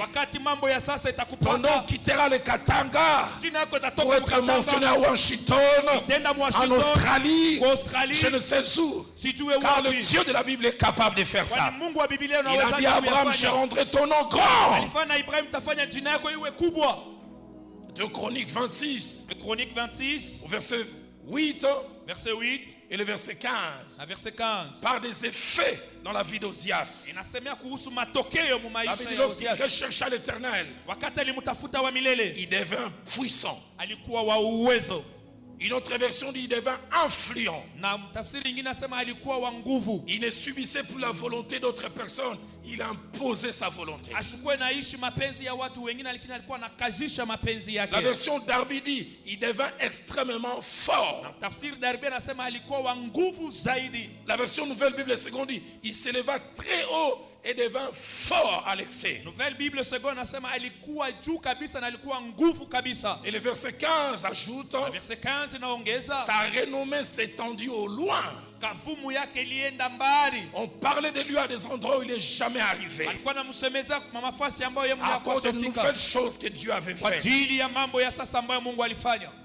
ton nom quittera le Katanga pour être mentionné à Washington, en Australie, je ne sais où. Car le Dieu de la Bible est capable de faire ça. Il a dit à Abraham, je rendrai ton nom grand. 2 Chroniques 26. Au verset 8. Et le verset 15. Par des effets dans la vie d'Osias. La Bible dit lorsqu'il rechercha l'Éternel, il devint puissant. Une autre version dit il devint influent. Il ne subissait plus la volonté d'autres personnes. Il imposait sa volonté. La version Darby dit il devint extrêmement fort. La version Nouvelle Bible Seconde dit il s'éleva très haut et devint fort à l'excès. Et le verset 15 ajoute sa renommée s'étendit au loin. On parlait de lui à des endroits où il n'est jamais arrivé. À cause de nouvelles choses que Dieu avait faites.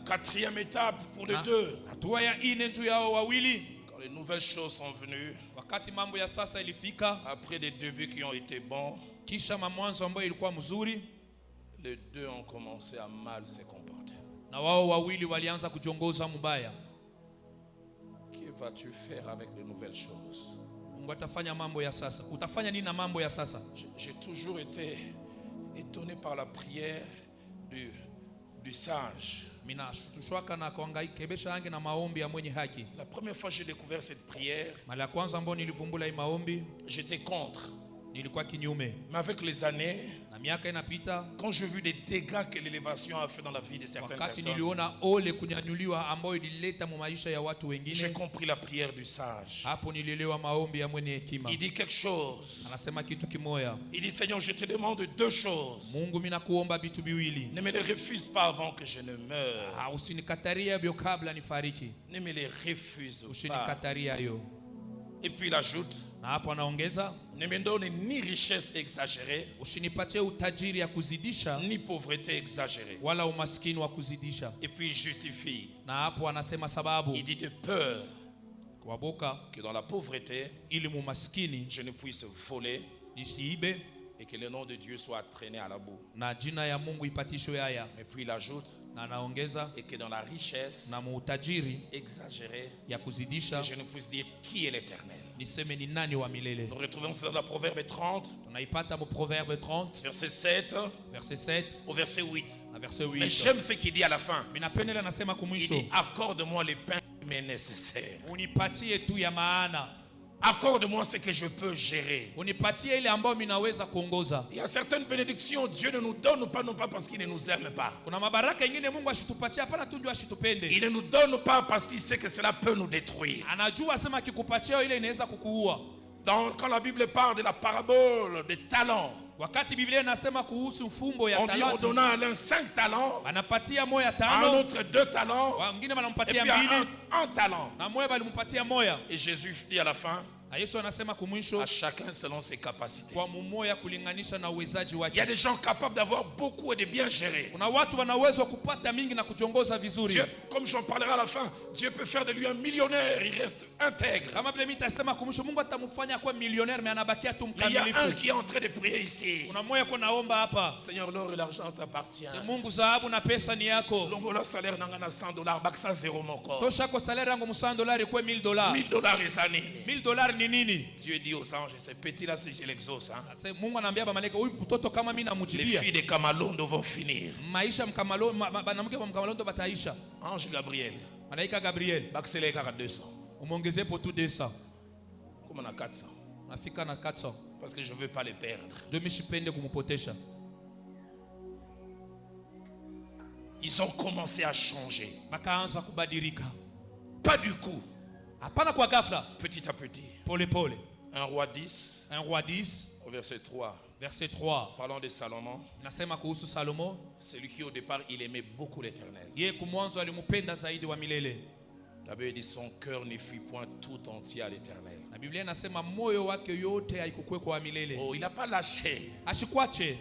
Quatrième étape pour les deux. Quand les nouvelles choses sont venues, après des débuts qui ont été bons, les deux ont commencé à mal se comporter. Que vas-tu faire avec de nouvelles choses? J'ai toujours été étonné par la prière du sage. La première fois que j'ai découvert cette prière, j'étais contre. Mais avec les années, quand j'ai vu les dégâts que l'élévation a fait dans la vie de certaines personnes, j'ai compris la prière du sage. Il dit quelque chose. Il dit Seigneur, je te demande deux choses. Ne me les refuse pas avant que je ne meure. Ne me les refuse pas. Et puis il ajoute, ne me donne ni richesse exagérée, ni pauvreté exagérée. Et puis il justifie. Il dit de peur que dans la pauvreté, je ne puisse voler, Et que le nom de Dieu soit traîné à la boue. na jina ya Mungu ipatishwe haya. Mais puis il ajoute, Na anaongeza, et que dans la richesse na muutajiri exagérée, ya kuzidisha, que je ne puisse dire qui est l'Éternel. niseme ni nani wa milele. Nous retrouvons cela dans le Proverbe 30, Tunaipata mu Proverbe 30 verset 7 verset 7 au verset 8. na verset Mais 8. j'aime ce qu'il dit à la fin. Minapendela nasema Il kumwisho, dit, accorde-moi le pain qui m'est nécessaire. unipatie tu ya maana. Accorde-moi ce que je peux gérer. Unipatie ile ambayo minaweza kuongoza. Il y a certaines bénédictions, Dieu ne nous donne pas, non pas parce qu'il ne nous aime pas. Kuna mabaraka ingine Mungu ashitupatia hapana tu ndio ashitupende. Il ne nous donne pas parce qu'il sait que cela peut nous détruire. Anajua sema akikupatia ile inaweza kukuua. Quand la Bible parle de la parabole des talents, Wakati Biblia inasema kuhusu mfumbo ya on dit on talanta, donna à l'un 5 talents, anapatia moya à un tano, autre 2 talents, wengine et wanampatia puis à mbili, un talent. na moya balimpatia moya. Et Jésus dit à la fin, Na Yesu anasema kumwisho, à chacun selon ses capacités. kwa mumoya kulinganisha na uwezaji Il y a wake. des gens capables d'avoir beaucoup et de bien gérer. Kuna watu wana uwezo wa kupata mingi na kujongoza vizuri. Dieu, comme j'en parlerai à la fin, Dieu peut faire de lui un millionnaire, il reste intègre. Kama vile mimi nitasema kumwisho Mungu atamfanya kuwa millionnaire mais anabakia tu Mais il y a un mkamilifu. qui est en train de prier ici. Kuna moya kwa naomba hapa. Seigneur, l'or et l'argent t'appartient. Mungu, dhahabu na pesa ni yako. Longola salaire nangana $100, baksa zéro mon corps. Tosha kwa salaire yangu $100 kwa $1000. $1000 et ça nini. $1000 ni nini? Dieu dit aux anges, c'est petit là si je l'exauce. Hein. Sasa Mungu anaambia malaika, huyu mtoto kama mimi Les namujibia, filles de Kamalondo vont finir. maisha mkamalo banamke wa mkamalondo bataisha. Ange Gabriel, Malaika Gabriel, baksele kaka 200. umuongezee po tu 200. Comme on a 400. Nafika na 400. Parce que je ne veux pas les perdre. Ndio mishipende kumupotesha. Ils ont commencé à changer. Bakaanza kubadilika. Pas du coup. Hapana kwa ghafla. Petit à petit. Pole pole. 1 roi 10. 1 roi 10 Au verset 3. verset 3. Parlons de Salomon. Nasema kuhusu Salomo, Celui qui au départ il aimait beaucoup l'Éternel. yeye kumwanzo alimupenda zaidi wa milele. La Bible dit son cœur ne fut point tout entier à l'Éternel. Na Biblia inasema moyo wake yote haikukwe kwa milele. Oh, il n'a pas lâché, Ashikwache,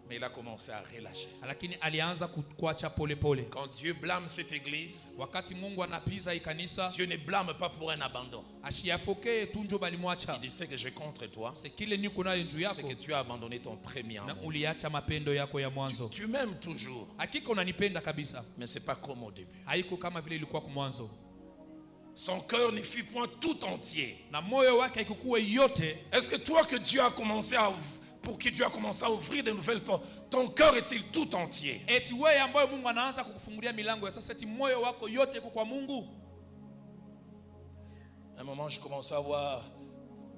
mais il a commencé à relâcher. lakini alianza kukwacha pole pole. Quand Dieu blâme cette église, Wakati Mungu anapiza ikanisa, Dieu ne blâme pas pour un abandon. ashiyafoke tunjo balimwacha. Il dit ce que j'ai contre toi, C'est kile niko nayo juu c'est yako que tu as abandonné ton premier na amour. uliacha mapendo yako ya mwanzo. Tu m'aimes toujours, Hakika unanipenda kabisa, mais c'est pas comme au début. haiko kama vile ilikuwa kwa mwanzo. Son cœur ne fut point tout entier. Na moyo wake haikukuwa yote. Est-ce que toi que Dieu a commencé à pour qui Dieu a commencé à ouvrir de nouvelles portes, ton cœur est-il tout entier? Eti wewe ambaye Mungu anaanza kukufungulia milango ya sasa, eti moyo wako yote iko kwa Mungu? À un moment, je commençais à voir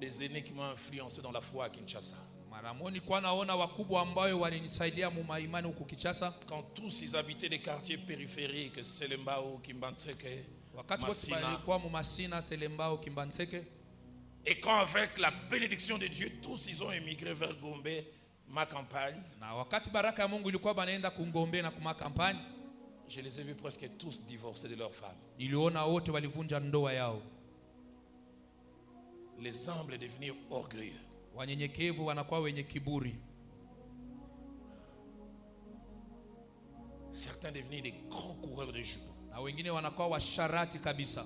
des aînés qui m'ont influencé dans la foi à Kinshasa. Mara moni kwa naona wakubwa ambao walinisaidia mu maimani huko Kinshasa. Quand tous ils habitaient des quartiers périphériques, Selembao, Kimbantseke, Wakati wote Masina. walikuwa mu Masina, Selembao, Kimbantseke. Et quand avec la bénédiction de Dieu, tous ils ont émigré vers Gombe, ma campagne, Na wakati baraka ya Mungu ilikuwa banaenda kungombe na kuma kampani, je les ai vus presque tous divorcés de leurs femmes. niliona wote walivunja ndoa yao. Les humbles devenir orgueilleux. Wanyenyekevu wanakuwa wenye kiburi. Certains devenir des grands coureurs de jupons. Na wengine wanakuwa washarati kabisa.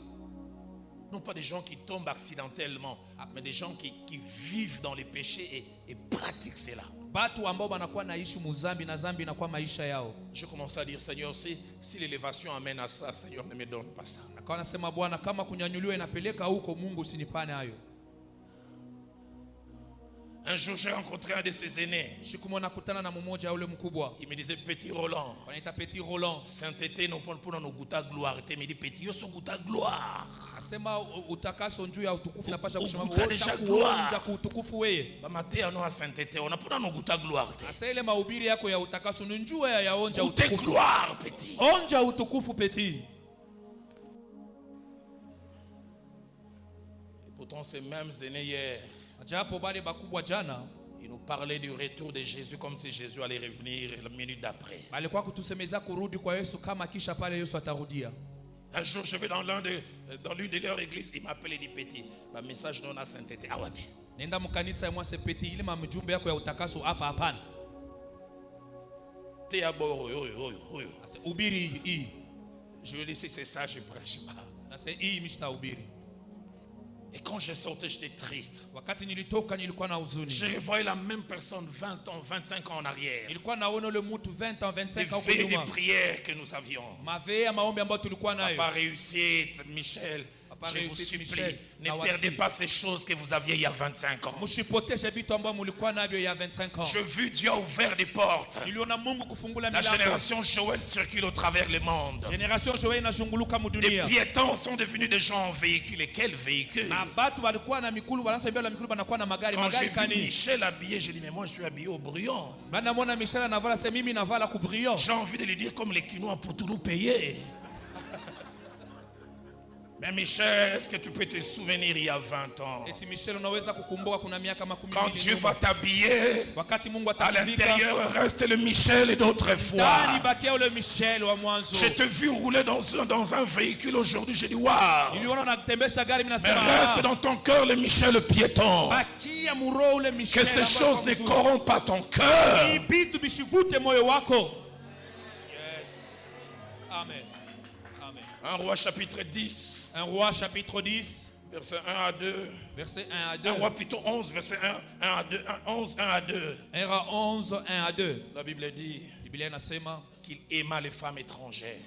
Non pas des gens qui tombent accidentellement, mais des gens qui vivent dans les péchés et pratiquent cela. Batu ambao wanakuwa naishi muzambi na zambi inakuwa maisha yao. Je commence à dire, Seigneur, si l'élévation amène à ça, Seigneur, ne me donne pas ça. Akawa nasema, Bwana, kama kunyanyuliwa inapeleka huko, Mungu usinipane hayo. Un jour, j'ai rencontré un de ses aînés. Siku moja nakutana na mmoja ule mkubwa. Il me disait, Petit Roland, Wanaita Petit Roland. sainteté non pas pour nous goûter gloire. Il me dit, Petit, yo so goûter gloire. Asema utakaso njuu ya utukufu napasha kusema Ukuta deja kuonja ku utukufu wewe. Ba maté ano a sainteté, on a pour nous goûter gloire. Asa ile mahubiri yako ya utakaso ni njuu ya onja Goûter utukufu. gloire, Petit. Onja utukufu Petit. Et pourtant, ces mêmes aînés hier, Japo bale bakubwa jana ils nous parlaient du retour de Jésus comme si Jésus allait revenir la minute d'après. balikuwa kutusemeza kurudi kwa Yesu kama kisha pale Yesu atarudia. Un jour, je vais dans l'une de leurs églises, il m'appelle et dit, Petit, ma message non à sainteté. Ah ouais. Nenda mkanisa ya mwase Petit ile mamjumbe yako ya utakaso hapa hapana. T'es à bord, oyo. Asa ubiri hii. Je lui ai dit, si c'est ça, je prêche pas. Asa hii mishta ubiri. Et quand j'ai sorti, j'étais triste. Wakati nilitoka nilikuwa na huzuni. Je revoyais la même personne 20 ans, 25 ans en arrière. Nilikuwa naona le mtu 20 ans, 25 ans les veillées de prière que nous avions. Mavea ya maombi ambayo tulikuwa nayo. Papa réussite, Michel. Je vous supplie, ne perdez pas ces choses que vous aviez il y a 25 ans. J'ai vu Dieu a ouvert des portes. La génération Joël circule au travers le monde. Les piétons sont devenus des gens en véhicule. Et quel véhicule? Quand j'ai vu Michel habillé, j'ai dit mais moi je suis habillé au brouillon. J'ai envie de lui dire comme les Quinois pour tout nous payer. Mais Michel, est-ce que tu peux te souvenir il y a 20 ans? Quand Dieu va t'habiller, à l'intérieur reste le Michel d'autrefois. Je te vu rouler dans un véhicule aujourd'hui, j'ai dit waouh. Mais reste dans ton cœur le Michel piéton. Que ces choses ne corrompent pas ton cœur. Amen. Un roi chapitre 10. Un roi chapitre 10. Verset 1 à 2. Verset 1 à 2. Un roi plutôt 11, verset 1 à 2. 11, 1 à 2. Un roi 11, 1 à 2. La Bible dit qu'il aima les femmes étrangères.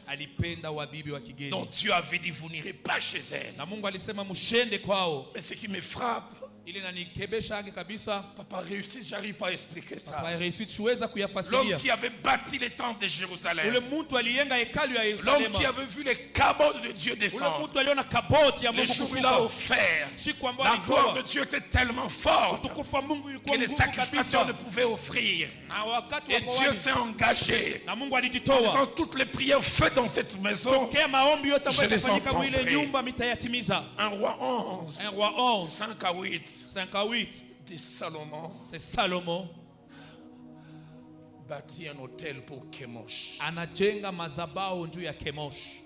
Donc Dieu avait dit vous n'irez pas chez elles. Mais ce qui me frappe, papa réussit, j'arrive pas à expliquer ça. L'homme qui avait bâti les temple de Jérusalem. L'homme qui avait vu les cabots de Dieu descendre. Les jours où il a offert. La gloire de Dieu était tellement forte que les sacrificateurs ne pouvaient offrir. Et Dieu s'est engagé. En faisant toutes les prières faites dans cette maison, je les entendrai. Un roi 11. 5 à 8. 5 à 8. De Salomon. C'est Salomon. Bâtit un hôtel pour Kemosh. Anajenga mazabao juu ya Kemosh.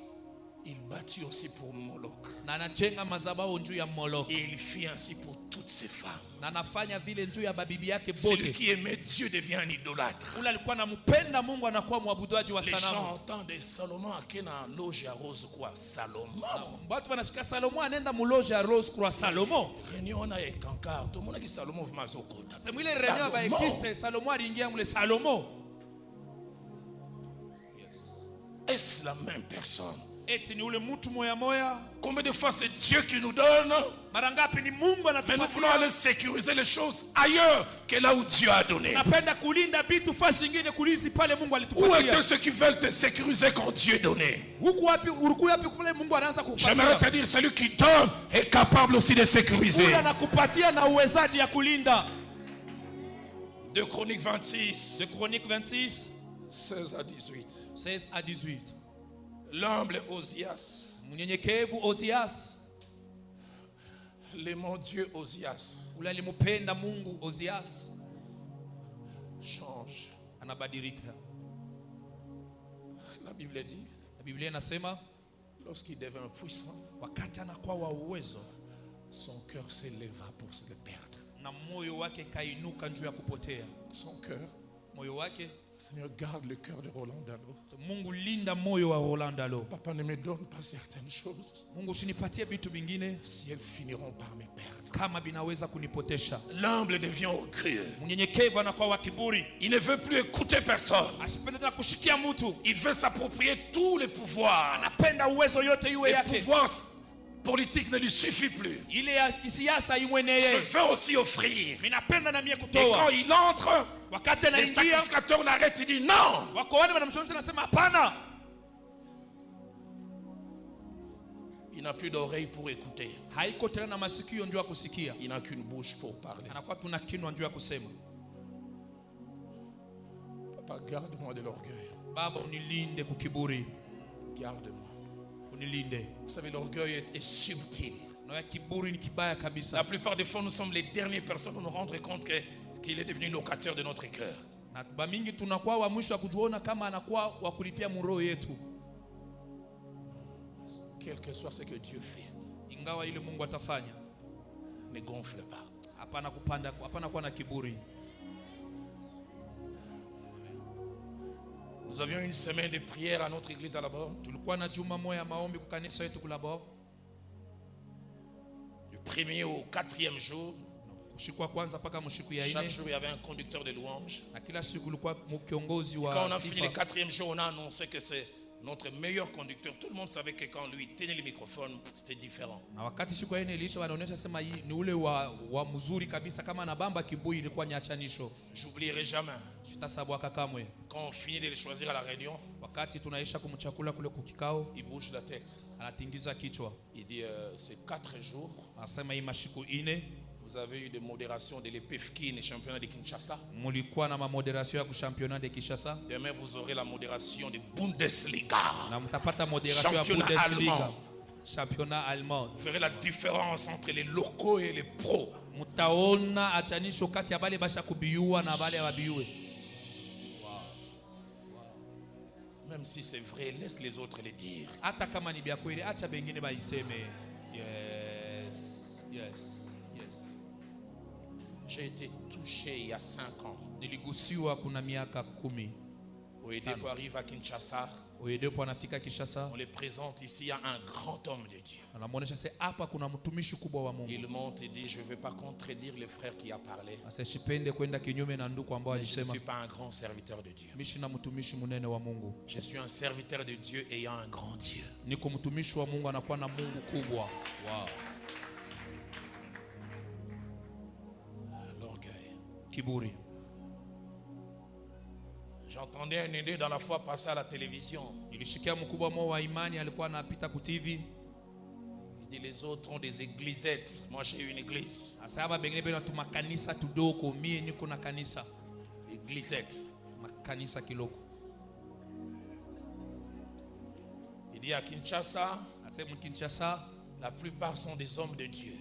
Il bâtit aussi pour Moloch. Na anajenga mazabao juu ya Moloch. Et il fit ainsi pour toutes ses femmes. Na anafanya vile juu ya babibi yake bote. Celui qui aimait Dieu devient un idolâtre. Ule alikuwa anampenda Mungu anakuwa mwabudaji wa sanamu. Les gens entendent Salomon akina loge à Rose quoi Salomon. Watu wanashika Salomon anaenda mu loge à Rose croix Salomon. Réunion na ekankar to mona ki Salomon vma zokota. C'est mwile réunion ba ekiste Salomon aliingia mule Salomon. Est-ce la même personne? Combien de fois c'est Dieu qui nous donne? Mais nous voulons aller sécuriser les choses ailleurs que là où Dieu a donné. Où étaient ceux qui veulent te sécuriser quand Dieu donné? J'aimerais te dire, celui qui donne est capable aussi de sécuriser. 2 Chroniques 26. 2 Chroniques 26. 16 à 18. 16 à 18. L'humble Osias. Le mon Dieu Osias. Change. La Bible dit. Lorsqu'il devint puissant, son cœur s'éleva pour se le perdre. Son cœur. Seigneur, garde le cœur de Roland Dalo. Papa, ne me donne pas certaines choses si elles finiront par me perdre. L'humble devient orgueilleux. Il ne veut plus écouter personne. Il veut s'approprier tous les pouvoirs. Les pouvoirs politique ne lui suffit plus. Je veux aussi offrir. Et quand il entre, les sacrificateurs l'arrêtent et disent non. Il n'a plus d'oreille pour écouter. Il n'a qu'une bouche pour parler. Papa, garde-moi de l'orgueil. Garde-moi. Vous savez, l'orgueil est subtil. La plupart des fois, nous sommes les dernières personnes à nous rendre compte qu'il est devenu locataire de notre cœur. Quel que soit ce que Dieu fait, ne gonfle pas. Nous avions une semaine de prière à notre église à la bord. Le premier au 4e jour, chaque jour il y avait un conducteur de louange. Quand on a fini le 4e jour, on a annoncé que c'est notre meilleur conducteur. Tout le monde savait que quand lui tenait le microphone, c'était différent. J'oublierai jamais. Quand on finit de le choisir à la réunion, il bouge la tête. Il dit c'est 4 jours. Vous avez eu des modérations de l'EPFKI, le championnat de Kinshasa. Demain, vous aurez la modération de Bundesliga. Championnat allemand. Vous verrez la différence entre les locaux et les pros. Même si c'est vrai, laisse les autres le dire. Yes. J'ai été touché il y a 5 ans. Oyedepo arrive à Kinshasa. On les présente ici, il y a un grand homme de Dieu. Il monte et dit, je ne veux pas contredire le frère qui a parlé. Je ne suis pas un grand serviteur de Dieu. Je suis un serviteur de Dieu ayant un grand Dieu. Kiburi. J'entendais un aîné dans la foi passer à la télévision. Il dit les autres ont des églisettes. Moi j'ai une église. Églisette. Il dit à Kinshasa, la plupart sont des hommes de Dieu.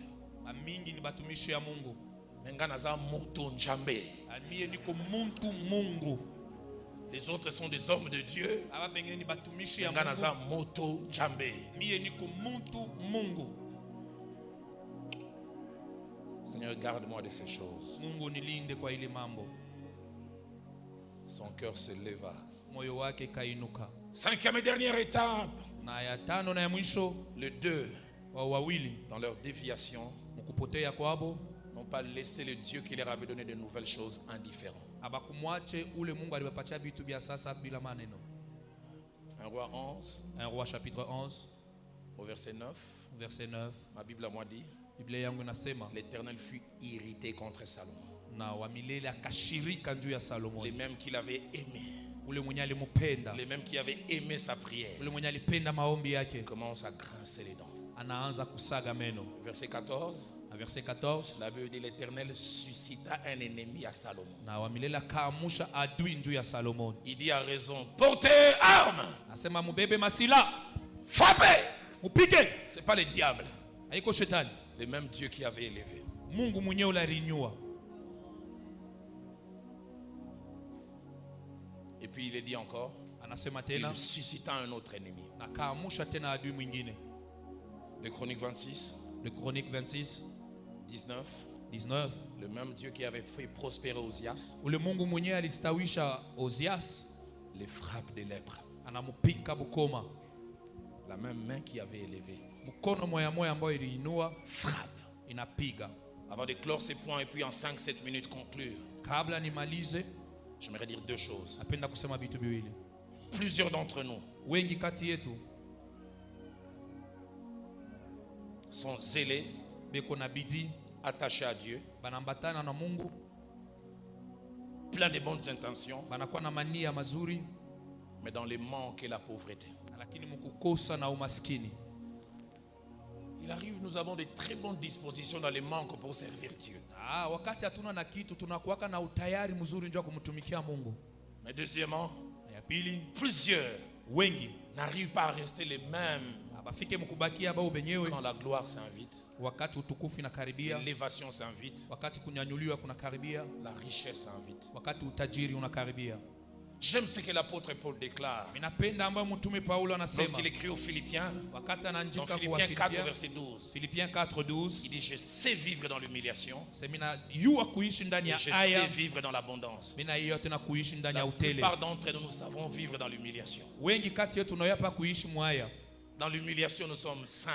Les autres sont des hommes de Dieu. Seigneur, garde-moi de ces choses. Son cœur se leva. 5e et dernière étape. Les deux, dans leur déviation, n'ont pas laissé le Dieu qui leur avait donné de nouvelles choses indifférent. 1 Roi chapitre 11 au verset 9. Ma Bible à moi dit, l'Éternel fut irrité contre Salomon. Les mêmes qu'il avait aimé, les mêmes qui avaient aimé sa prière, commencent à grincer les dents. Verset 14. La Bible dit, l'Éternel suscita un ennemi à Salomon. Il dit à raison, portez armes, frappez. Ce n'est pas le diable, le même Dieu qui avait élevé. Et puis il est dit encore, il suscita un autre ennemi. De Chroniques 26. 19. Le même Dieu qui avait fait prospérer Ozias, les frappes de lèpre. La même main qui avait élevé frappe. Avant de clore ces points et puis en 5-7 minutes conclure, j'aimerais dire 2 choses. Plusieurs d'entre nous sont zélés, attachés à Dieu, plein de bonnes intentions, mais dans les manques et la pauvreté. Il arrive, nous avons de très bonnes dispositions dans les manques pour servir Dieu. Mais deuxièmement, plusieurs n'arrivent pas à rester les mêmes quand la gloire s'invite, l'élévation s'invite, la richesse s'invite. J'aime ce que l'apôtre Paul déclare lorsqu'il écrit aux Philippiens, dans Philippiens 4 verset 12. Il dit, je sais vivre dans l'humiliation et je sais vivre dans l'abondance. La plupart d'entre nous savons vivre dans l'humiliation. Dans l'humiliation, nous sommes saints.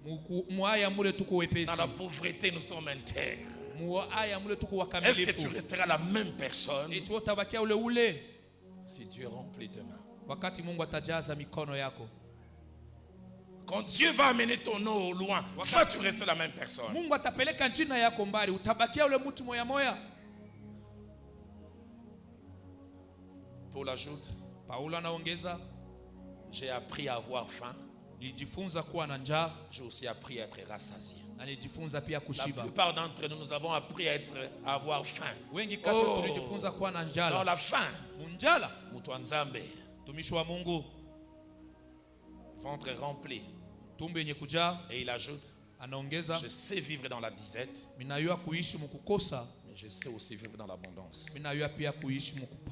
Dans la pauvreté, nous sommes intègres. Est-ce que tu resteras la même personne si Dieu remplit tes mains? Quand Dieu va amener ton nom au loin, vas-tu rester la même personne? Paul ajoute, j'ai appris à avoir faim. J'ai aussi appris à être rassasié. La plupart d'entre nous, nous avons appris à avoir faim. Dans la faim, ventre rempli. Et il ajoute, je sais vivre dans la disette, mais je sais aussi vivre dans l'abondance.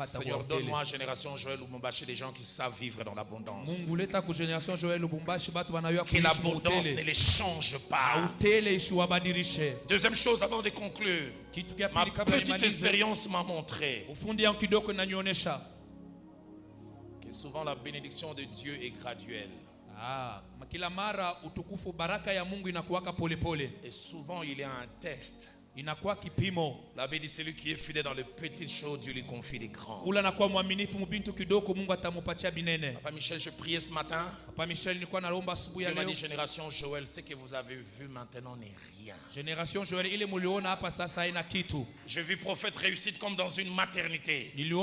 Seigneur, donne-moi à Génération Joël Lubumbashi des gens qui savent vivre dans l'abondance. Que l'abondance ne les change pas. Deuxième chose avant de conclure, ma petite expérience m'a montré que souvent la bénédiction de Dieu est graduelle. Et souvent il y a un test. La Bible dit celui qui est fidèle dans les petites choses, Dieu lui confie les grandes. Papa Michel, je priais ce matin. Dieu m'a dit, Génération Joël, ce que vous avez vu maintenant n'est rien. J'ai vu prophète réussite comme dans une maternité. J'ai vu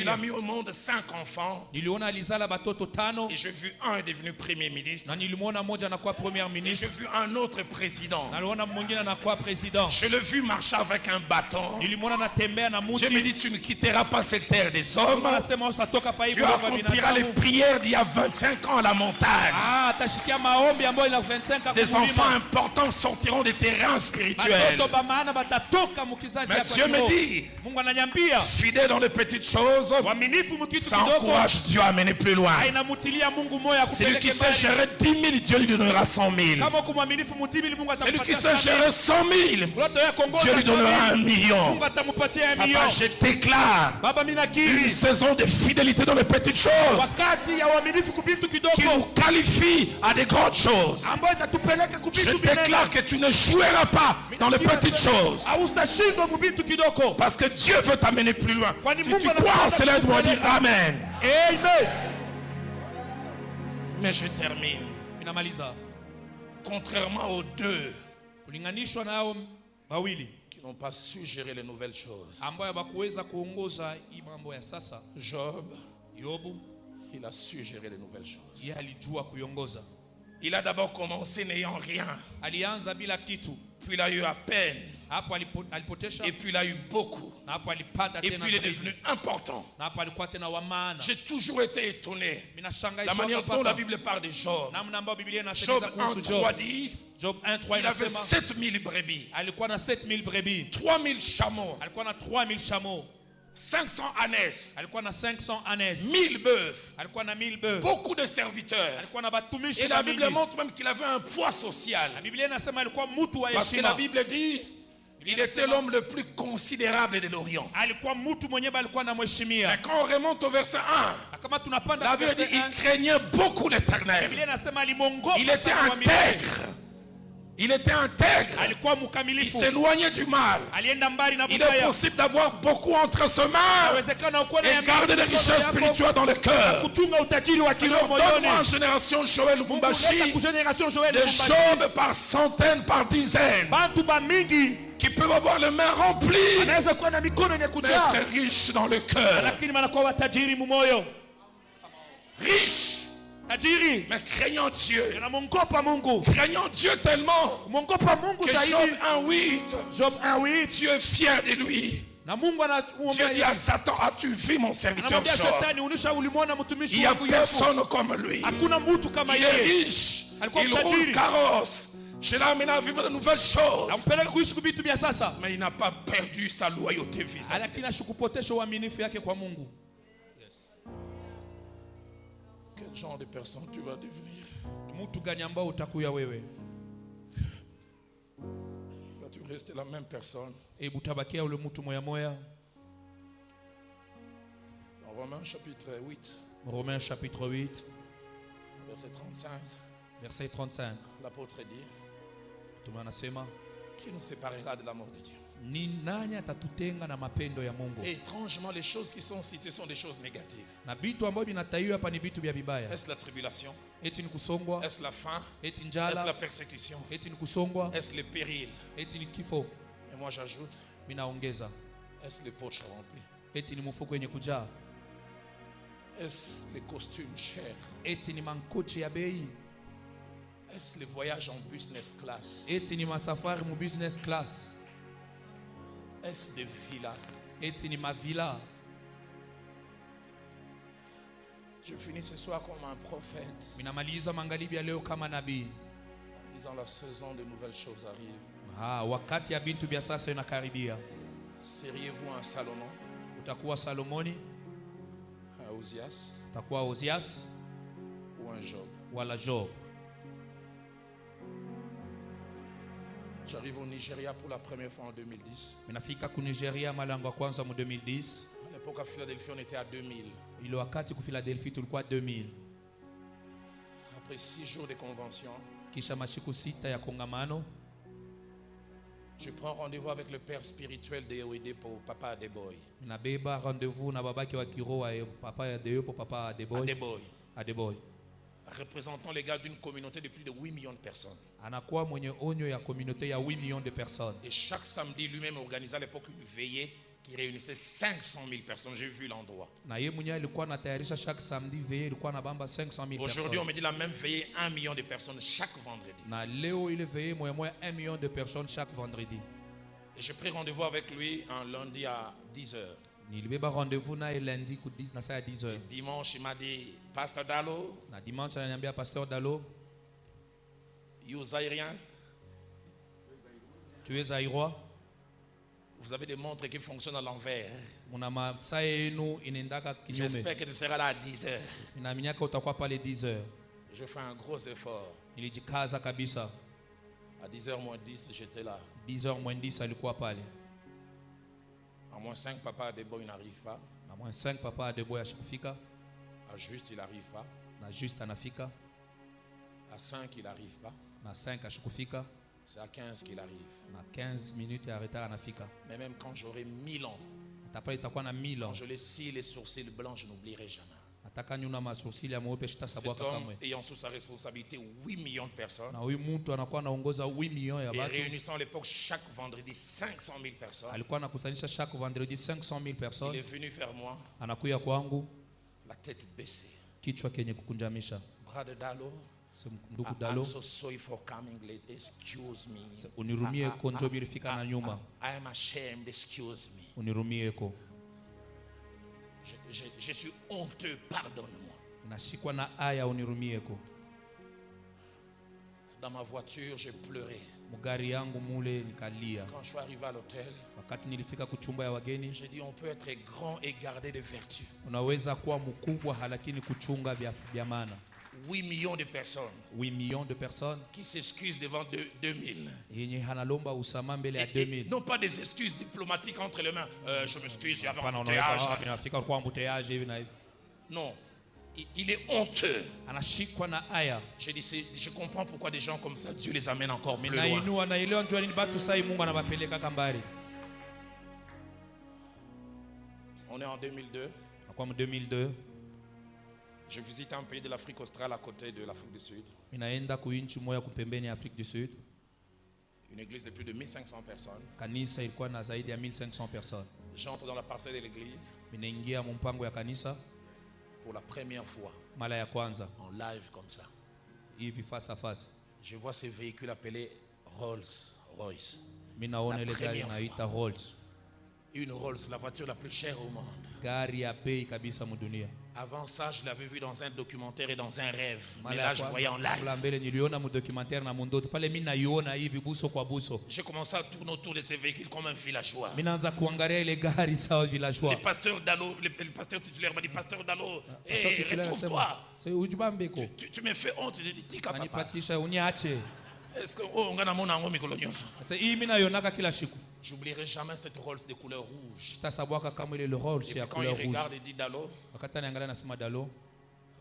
la mis au monde 5 enfants. Et j'ai vu un est devenu premier ministre. Et j'ai vu un autre président. Je l'ai vu marcher avec un bâton. Dieu me dit, tu ne quitteras pas cette terre des hommes. Tu accompliras les prières d'il y a 25 ans à la montagne. Des enfants importants sortiront des terrains spirituels. Mais Dieu me dit, fidèle dans les petites choses, ça encourage Dieu à mener plus loin. Celui qui sait gérer 10 000, Dieu lui donnera 100 000. Celui qui sait gérer 100 000, Dieu lui donnera 1 million. Papa, je déclare une saison de fidélité dans les petites choses qui nous qualifie à des grandes choses. Je déclare que tu ne joueras pas dans les petites choses, parce que Dieu veut t'amener plus loin. Si tu crois en cela, tu dois dire Amen. Mais je termine. Contrairement aux deux qui n'ont pas su gérer les nouvelles choses, Job, il a su gérer les nouvelles choses. Il a d'abord commencé n'ayant rien. Puis il a eu à peine. Et puis il a eu beaucoup. Et puis il est devenu important. J'ai toujours été étonné la manière dont la Bible parle de Job. Job 1:3 dit, il avait 7000 brebis, 3000 chameaux, 500 ânesses, 1000 bœufs, beaucoup de serviteurs. Et la Bible montre même qu'il avait un poids social. Parce que la Bible dit, il était l'homme le plus considérable de l'Orient. Mais quand on remonte au verset 1, la Bible dit qu'il craignait beaucoup l'Éternel. Il était intègre. Il était intègre. Il s'éloignait du mal. Il est possible d'avoir beaucoup entre ses mains et garder des richesses spirituelles dans le cœur. Alors donne-moi en Génération Joël Lubumbashi des Job par centaines, par dizaines, qui peuvent avoir les mains remplies, mais être riches dans le cœur. Riches, mais craignant Dieu. Craignant Dieu tellement que Job 1:8, Dieu est fier de lui. Dieu dit à Satan, as-tu vu mon serviteur Job? Il n'y a personne comme lui. Il est riche, il roule carrosse. Je l'ai amené à vivre de nouvelles choses. Mais il n'a pas perdu sa loyauté vis-à-vis. Quel genre de personne tu vas devenir? Vas-tu rester la même personne? Dans Romains chapitre 8. Romains chapitre 8. Verset 35. Verset 35. L'apôtre dit, Tumanasema, qui nous séparera de l'amour de Dieu? ni nani atatutenga na mapendo ya Mungu? Et étrangement, les choses qui sont citées sont des choses négatives. Na vitu ambavyo vinataiwa hapa ni vitu vya vibaya. Est-ce la tribulation? Eti ni kusongwa, Est-ce la faim? eti Est-ce la njala, persécution? eti ni kusongwa, Est-ce le péril? eti ni kifo. Et moi j'ajoute, Minaongeza, est-ce les poches remplies? eti ni mfuko yenye kujaa, Est-ce les costumes chers? eti ni mankochi ya bei, Est-ce les voyages en business class? eti ni masafari mu business class, Est-ce des villas? eti ni mavila. Je finis ce soir comme un prophète, Minamaliza magharibi ya leo kama nabii. disant la saison de nouvelles choses arrive. Wakati ya bintu vya sasa inakaribia. Seriez-vous un Salomon, Utakuwa Salomoni, un Osias utakuwa Ozias ou un Job? wala Job. J'arrive au Nigeria pour la première fois en 2010. Minafika ku Nigeria mara yangu ya kwanza mu 2010. À l'époque à Philadelphie, on était à 2000. Ile wakati ku Philadelphia tulikuwa 2000. Après 6 jours de convention, Kisha mashiku 6 ya kongamano, je prends rendez-vous avec le père spirituel de EOD pour Papa Adeboy. minabeba rendez-vous na babake wa kiroho wa papa ya Deo pour papa Adeboy. Adeboy, Adeboy représentant les gars d'une communauté de plus de 8 millions de personnes. anakuwa mwenye onyo ya communauté ya 8 millions de personnes. Et chaque samedi, lui-même organisait à l'époque une veillée qui réunissait 500 000 personnes. J'ai vu l'endroit. Na yeye mwenyewe alikuwa anatayarisha chaque samedi veille, ilikuwa na bamba 500,000 Aujourd'hui, on personnes. me dit la même veillée, 1 million de personnes chaque vendredi. Na leo ile veille moya 1 million de personnes chaque vendredi. Et j'ai pris rendez-vous avec lui un lundi à 10h. Nilibeba rendez-vous na lundi ku 10 na saa 10h. Dimanche, il m'a dit, Pasteur Dalo, Na dimanche ananiambia Pasteur Dalo, you Zairians, tu es Zaïrois, vous avez des montres qui fonctionnent à l'envers. muna masaa yenu inaendaka kinyume. J'espère que tu seras là à 10h. Ninaaminiaka utakuwa pale 10h. Je fais un gros effort. Nilijikaza kabisa. À 10h moins 10, j'étais là. 10h moins 10 alikuwa pale. À moins 5, Papa Adeboy n'arrive pas. Na moins 5 papa Adeboy ashakufika. À Juste, il n'arrive pas. Na juste anafika. À 5, il n'arrive pas. Na 5 ashakufika. C'est à 15 qu'il arrive. Na 15 minutes ya retard anafika. Mais même quand j'aurai 1000 ans, Atapale itakuwa na 1000 quand ans. je les scie les sourcils blancs, je n'oublierai jamais. Ataka nyuna masorsili ya mweupe Cet shitasabwaka homme kamwe. ayant sous sa responsabilité 8 millions de personnes Na huyu mtu anakuwa anaongoza 8 millions ya et watu. réunissant à l'époque chaque vendredi 500 000 personnes, Alikuwa anakusanisha chaque vendredi 500,000 il est personnes. venu vers moi, Anakuya kwangu la tête baissée. kichwa kenye kukunjamisha. Bras de Dalo, Ndugu I'm Dalo, so sorry for coming late. Excuse me. unirumie ko njo bilifika na nyuma. I am ashamed. Excuse me. Unirumie ko. Je suis honteux. Pardonne-moi. Nashikwa na aya, unirumie ko. Dans ma voiture, j'ai pleuré. Mugari yangu mule nikalia. Quand je suis arrivé à l'hôtel, Wakati nilifika kuchumba ya wageni, j'ai dit on peut être grand et garder des vertus. unaweza kuwa mkubwa lakini kuchunga vya maana. 8 millions de personnes 8 millions de personnes qui s'excusent devant 2000. yenye hanalomba usama mbele ya Et 2000. non pas des excuses diplomatiques entre les mains. Je m'excuse, il y avait un Hapana, embouteillage. unaweka inafika kwa mbuteaje hivi na hivi. Non, il est honteux. Anashikwa na aya. Je comprends pourquoi des gens comme ça, Dieu les amène encore plus Na loin. inua na ile njoo nini batu sai Mungu anabapeleka kambari. On est en 2002. Kwa 2002 Je visite un pays de l'Afrique australe à côté de l'Afrique du Sud. minaenda kuinchi moya kupembeni ya Afrique du Sud. Une église de plus de 1500 personnes. Kanisa ilikuwa na zaidi ya 1500 personnes. J'entre dans la parcelle de l'église Minaingia mpango ya kanisa pour la première fois mara ya kwanza en live comme ça. hivi face à face. Je vois ces véhicules appelés Rolls Royce. Minaona ile gari première inaita Rolls. Une Rolls, la voiture la plus chère au monde. Gari ya bei kabisa mudunia. Avant ça, je l'avais vu dans un documentaire et dans un rêve. Mais Mara là, ya je voyais en live. kwanza mbele niliona mu documentaire na mundoto pale, mimi naiona hivi buso kwa buso. J'ai commencé à tourner autour de ces véhicules comme un villageois. Mimi naanza kuangalia ile gari sawa villageois. Le pasteur Dalo, le pasteur titulaire m'a dit, Pasteur Dalo, Pastor hey, titulaire retrouve-toi. anasema, "C'est ujibambeko." Tu me fais honte. J'ai dit, tika papa. Anipatisha uniache. Est-ce que on gana mona ngo mikolo nyonso? Sasa hii mimi naionaka kila siku. J'oublierai jamais cette Rolls de couleur rouge. Tasabwaka kama ile le Rolls Et ya quand il couleur rouge. regarde et dit Dalo, Wakati anaangalia nasema Dalo,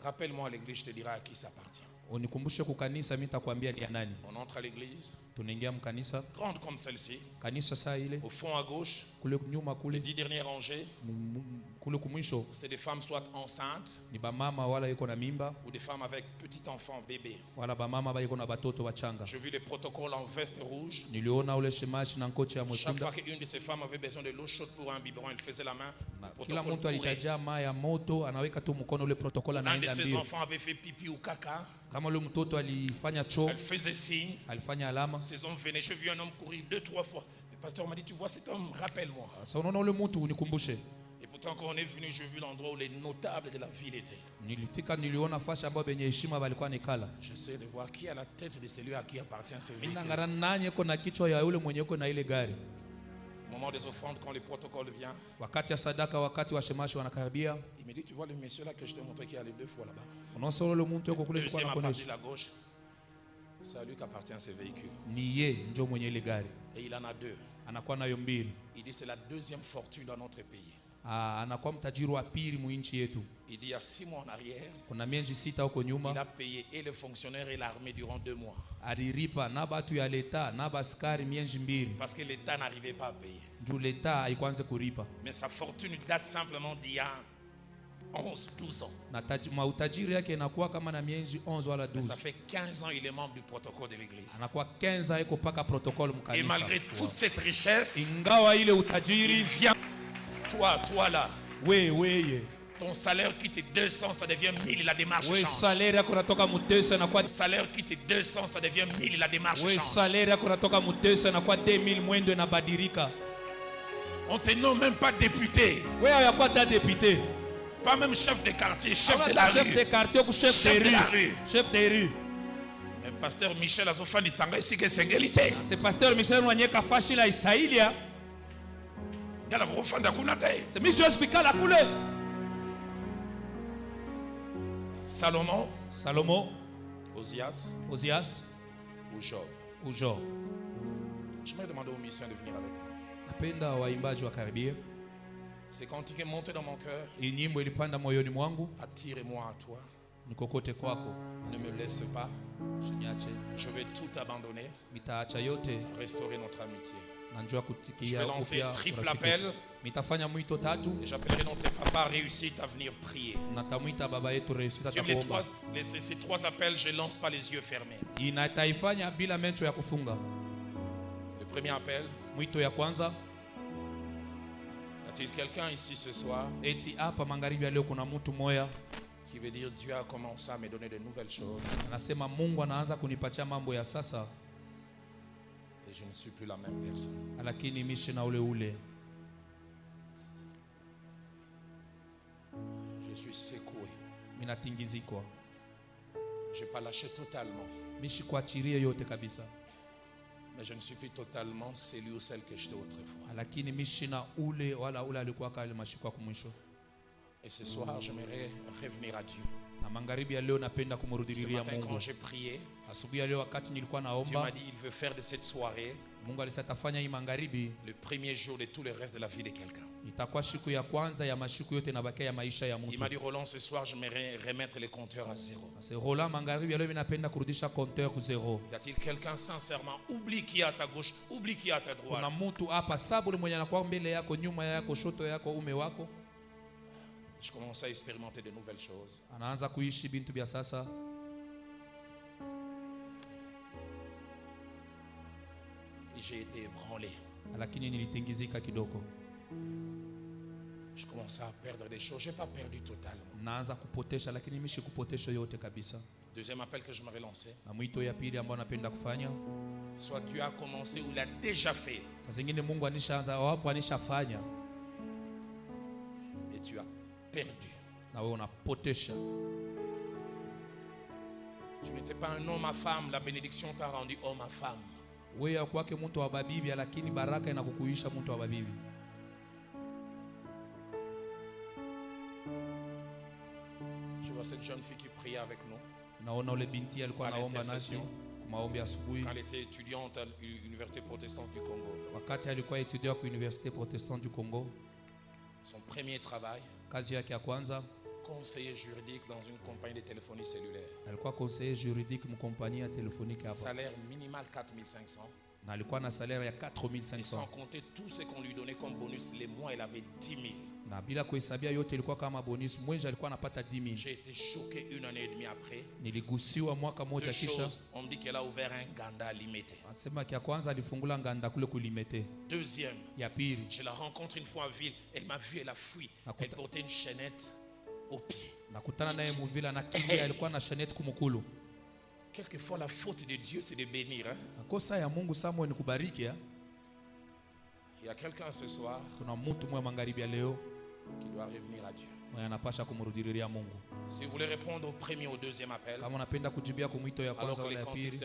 rappelle-moi à l'église, je te dirai à qui ça appartient. Unikumbushe kukanisa, mimi nitakwambia ni ya nani. On entre à l'église. Tunaingia mkanisa. Grande comme celle-ci. Kanisa saa ile. Au fond à gauche. Kule nyuma kule. 10 dernières rangées. Kule kumwisho. C'est des femmes soit enceintes. Ni ba mama wala yuko na mimba. Ou des femmes avec petits enfants bébés. Wala ba mama ba yuko na batoto wachanga. Je vis les protocoles en veste rouge. Niliona ule shemashi na ngochi ya mwekundu. Chaque fois qu'une de ces femmes avait besoin de l'eau chaude pour un biberon, elle faisait la main. Kila mtu alitaja maji ya moto, anaweka tu mkono ule protokoli anaenda mbio. Un de ses enfants avait fait pipi ou caca. Kama ule mtoto alifanya choo, elle faisait signe. Alifanya alama. Ces hommes venaient, je vis un homme courir 2-3 fois. Le pasteur m'a dit, tu vois cet homme, rappelle-moi. Sasa unaona ule mtu unikumbushe. Et pourtant quand on est venu, j'ai vu l'endroit où les notables de la ville étaient. Nilifika niliona fasi ambayo benye heshima walikuwa nikala. J'essaie de voir qui a la tête de celui à qui appartient ce véhicule. Ninangara nani yuko na kichwa ya yule mwenye yuko na ile gari. Moment des offrandes, quand le protocole vient. Wakati ya sadaka, wakati wa shemashi wanakaribia. Il me dit, tu vois le monsieur là que je t'ai montré qui allait 2 fois là-bas. Unaona le mtu yuko kule kwa nakonesha. La gauche. C'est à lui qu'appartient ce véhicule. Ni yeye ndio mwenye ile gari. Et il en a 2. Anakuwa nayo mbili. Il dit c'est la 2e fortune dans notre pays. Anakuwa mtajiri wa pili mu nchi yetu. Il dit il y a 6 mois en arrière. Kuna miezi 6 huko nyuma. Il a payé et les fonctionnaires et l'armée durant 2 mois. Aliripa na batu ya leta na baskari miezi mbili. Parce que l'État n'arrivait pas à payer. Ndio leta haikuanza kuripa. Mais sa fortune date simplement d'il y a 11-12 ans. Na mautajiri yake inakuwa kama na miezi 11 wala 12. Ça fait 15 ans il est membre du protocole de l'église. Anakuwa 15 ans iko paka protocole mkanisa. Et malgré toute cette richesse, ingawa ile utajiri, vient toi là. Wewe. Ton salaire quitte 200, ça devient 1000, la démarche change. Salaire yako natoka mutesa na kwa salaire quitte 200, ça devient 1000, la démarche change. Salaire yako natoka mutesa na kwa 2000 mwendo inabadilika. On te nomme même pas député. Wewe hayakuwa ta député. Pas même chef de quartier, chef de la rue. Chef de quartier ou chef de la rue. Chef de rue. Mais pasteur Michel azofani sanga isike sengelité. C'est pasteur Michel wanyeka fashi la istailia. Ngala rofanda kunate. C'est Michel spikala kule. Salomon, Osias, ou Job. Je me demandais aux musiciens de venir avec moi. Napenda waimbaji wakaribie. C'est quand tu es monté dans mon cœur. Nyimbo ilipanda moyoni mwangu. Attire-moi à toi. Nikokote kwako. Ne me laisse pas. Usiniache. Je vais tout abandonner. Mitaacha yote. Restaurer notre amitié. Je vais lancer triple appel. Mitafanya mwito tatu. Et j'appellerai notre papa réussite à venir prier. Natamwita baba yetu réussite atakuomba. Ces 3 appels, je lance pas les yeux fermés. Inataifanya bila macho ya kufunga. Le premier appel. Mwito ya kwanza. Y a-t-il quelqu'un ici ce soir? Eti hapa magharibi ya leo kuna mtu moya qui veut dire Dieu a commencé à me donner de nouvelles choses. Anasema Mungu anaanza kunipatia mambo ya sasa. Et je ne suis plus la même personne. Lakini mishi na ule. Je suis secoué. Minatingizikwa. Je n'ai pas lâché totalement. Mishi kuachiria yote kabisa. Mais je ne suis plus totalement celui ou celle que j'étais autrefois. Lakini mishi na ule wala ule alikuwa kale mashiko kwa mwisho. Et ce soir, j'aimerais revenir à Dieu. Na magharibi ya leo napenda kumrudilia Mungu. Quand j'ai prié, asubuhi ya leo wakati nilikuwa naomba, Dieu m'a dit il veut faire de cette soirée Mungu alisatafanya hii magharibi le premier jour de tout le reste de la vie de quelqu'un. Itakuwa siku ya kwanza ya mashiku yote na bakia ya maisha ya mtu. Il m'a dit Roland, ce soir j'aimerais remettre les compteurs à zéro. C'est Roland magharibi ya leo ninapenda kurudisha compteur ku zero. Y a-t-il quelqu'un sincèrement oublie qui est à ta gauche, oublie qui est à ta droite? Kuna mtu hapa sababu mwenye anakuwa mbele yako, nyuma yako, shoto yako, ume wako. Je commence à expérimenter de nouvelles choses. Anaanza kuishi bintu bya sasa. J'ai été ébranlé. Lakini nilitingizika kidogo. Je commence à perdre des choses. J'ai pas perdu totalement. Naanza kupotesha lakini mishi kupotesha yote kabisa. Deuxième appel que je me relancé. Na mwito ya pili ambao napenda kufanya. Soit Dieu a commencé ou l'a déjà fait. Sasa zingine Mungu anishaanza wapo anishafanya. Et tu as perdu. Na wewe unapotesha. Tu n'étais pas un homme à femme, la bénédiction t'a rendu homme à femme. Wewe kwake mtu wa babibi lakini baraka inakukuisha mtu wa babibi. Je vois cette jeune fille qui priait avec nous. Naona ule binti alikuwa anaomba nasi maombi asubuhi. Quand elle était étudiante à l'université protestante du Congo. Wakati alikuwa étudiant kwa université protestante du Congo. Son premier travail. Kazi yake ya kwanza conseiller juridique dans une compagnie de téléphonie cellulaire. Alikuwa conseiller juridique mkompania telefoniki hapa. Salaire minimal 4500. Na alikuwa na salaire ya 4500. Et sans compter tout ce qu'on lui donnait comme bonus, les mois il avait 10 000. Na bila kuhesabia yote ilikuwa kama bonus, mwenje alikuwa anapata 10 000. J'ai été choqué 1 année et demie après. Niligusiwa mwaka moja kisha. On me dit qu'elle a ouvert un Nganda limité. Anasema kia kwanza alifungula Nganda kule kulimete. Deuxième, ya pili, je la rencontre une fois en ville, elle m'a vu, elle a fui. Elle portait une chaînette au pied. Nakutana naye muvila na kimbia, alikuwa na chaînette kumukulu. Quelquefois la faute de Dieu c'est de bénir. Kosa ya Mungu Samuel ni kubariki. Il y a quelqu'un ce soir kuna mtu mwa magharibi ya leo qui doit revenir à Dieu. Anapasha kumrudilia Mungu. Si vous voulez répondre au premier ou au deuxième appel, kama unapenda kujibia kwa mwito ya kwanza wala ya pili,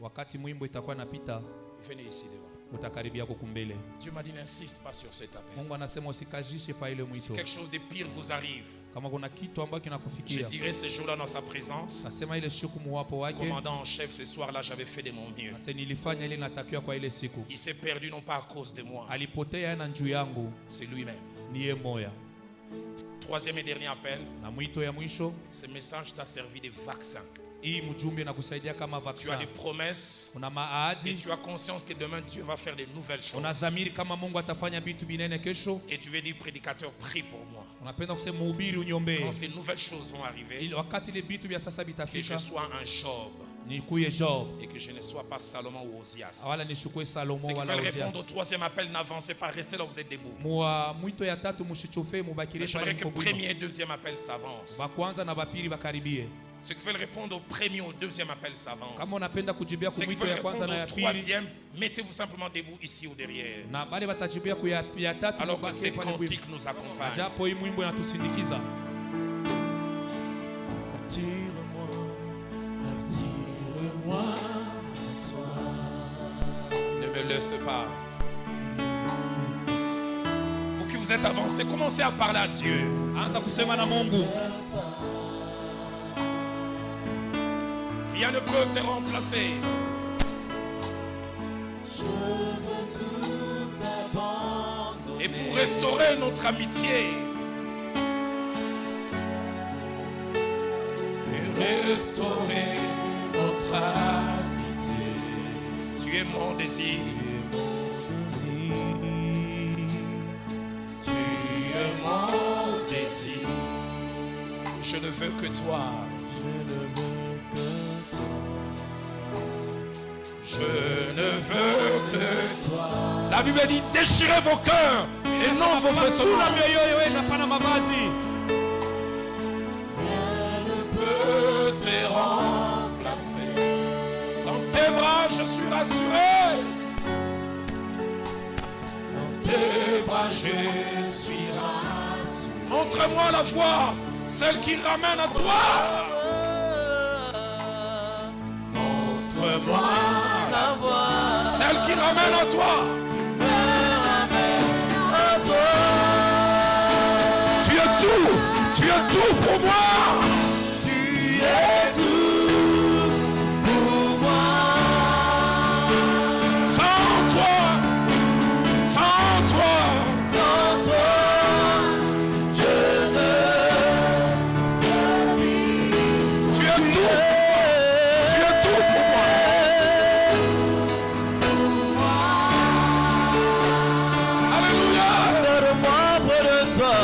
wakati mwimbo itakuwa inapita, venez ici devant. Utakaribia kukumbele. Dieu m'a dit n'insiste pas sur cet appel. Mungu anasema usikajishe pa ile mwito. Si quelque chose de pire vous arrive, kama kuna kitu ambacho kinakufikia, je dirai ce jour-là dans sa présence, nasema ile siku muwapo wake, commandant en chef, ce soir-là j'avais fait de mon mieux. Sasa nilifanya ile natakiwa kwa ile siku. Il s'est perdu non pas à cause de moi, alipotea na njuu yangu, c'est lui-même. Ni yeye moya. Troisième et dernier appel, na mwito ya mwisho, ce message t'a servi de vaccin. Hii mjumbe na kusaidia kama vaccin. Tu as des promesses, una maadi, et tu as conscience que demain Dieu va faire de nouvelles choses. Unazamiri kama Mungu atafanya vitu binene kesho. Et tu veux dire prédicateur, prie pour moi. Unapenda kusema mhubiri unyombe. Quand ces nouvelles choses vont arriver, wakati ile vitu vya sasa bitafika, que je sois un Job. Nikuye Job. Et que je ne sois pas Salomon ou Osias. Wala nishukue Salomon wala Osias. Ceux qui veulent répondre au troisième appel, n'avancez pas, restez là où vous êtes debout. Mwito ya tatu mushichofe mubakire pale. J'aimerais que le premier et deuxième appel s'avancent. Ba kwanza na bapili bakaribie. Ceux qui veulent répondre au premier ou au deuxième appel s'avancent. Kama unapenda kujibia kwa mwito ya kwanza na ya pili, troisième, mettez-vous simplement debout ici ou derrière. Na bale batajibia kwa ya tatu, alors que ces cantiques nous accompagnent. Japo hii mwimbo inatusindikiza. Attire-moi à toi. Ne me laisse pas. Vous qui vous êtes avancés, commencez à parler à Dieu. Anza kusema na Mungu. Rien ne peut te remplacer. Je veux tout abandonner. Et pour restaurer notre amitié, et restaurer notre amitié, tu es mon désir. Tu es mon désir. Je ne veux que toi. Je ne veux que toi. La Bible dit déchirez vos cœurs et non vos vêtements. Rien ne peut te remplacer. Dans tes bras je suis rassuré. Dans tes bras je suis rassuré. Montre-moi la voie, celle qui ramène à toi. Montre-moi la voie, celle qui ramène à toi. Tu es tout pour moi. Tu es tout pour moi. Sans toi, sans toi, sans toi, je ne peux vivre. Tu es tout. Tu es tout pour moi. Alléluia. Donne-moi près de toi.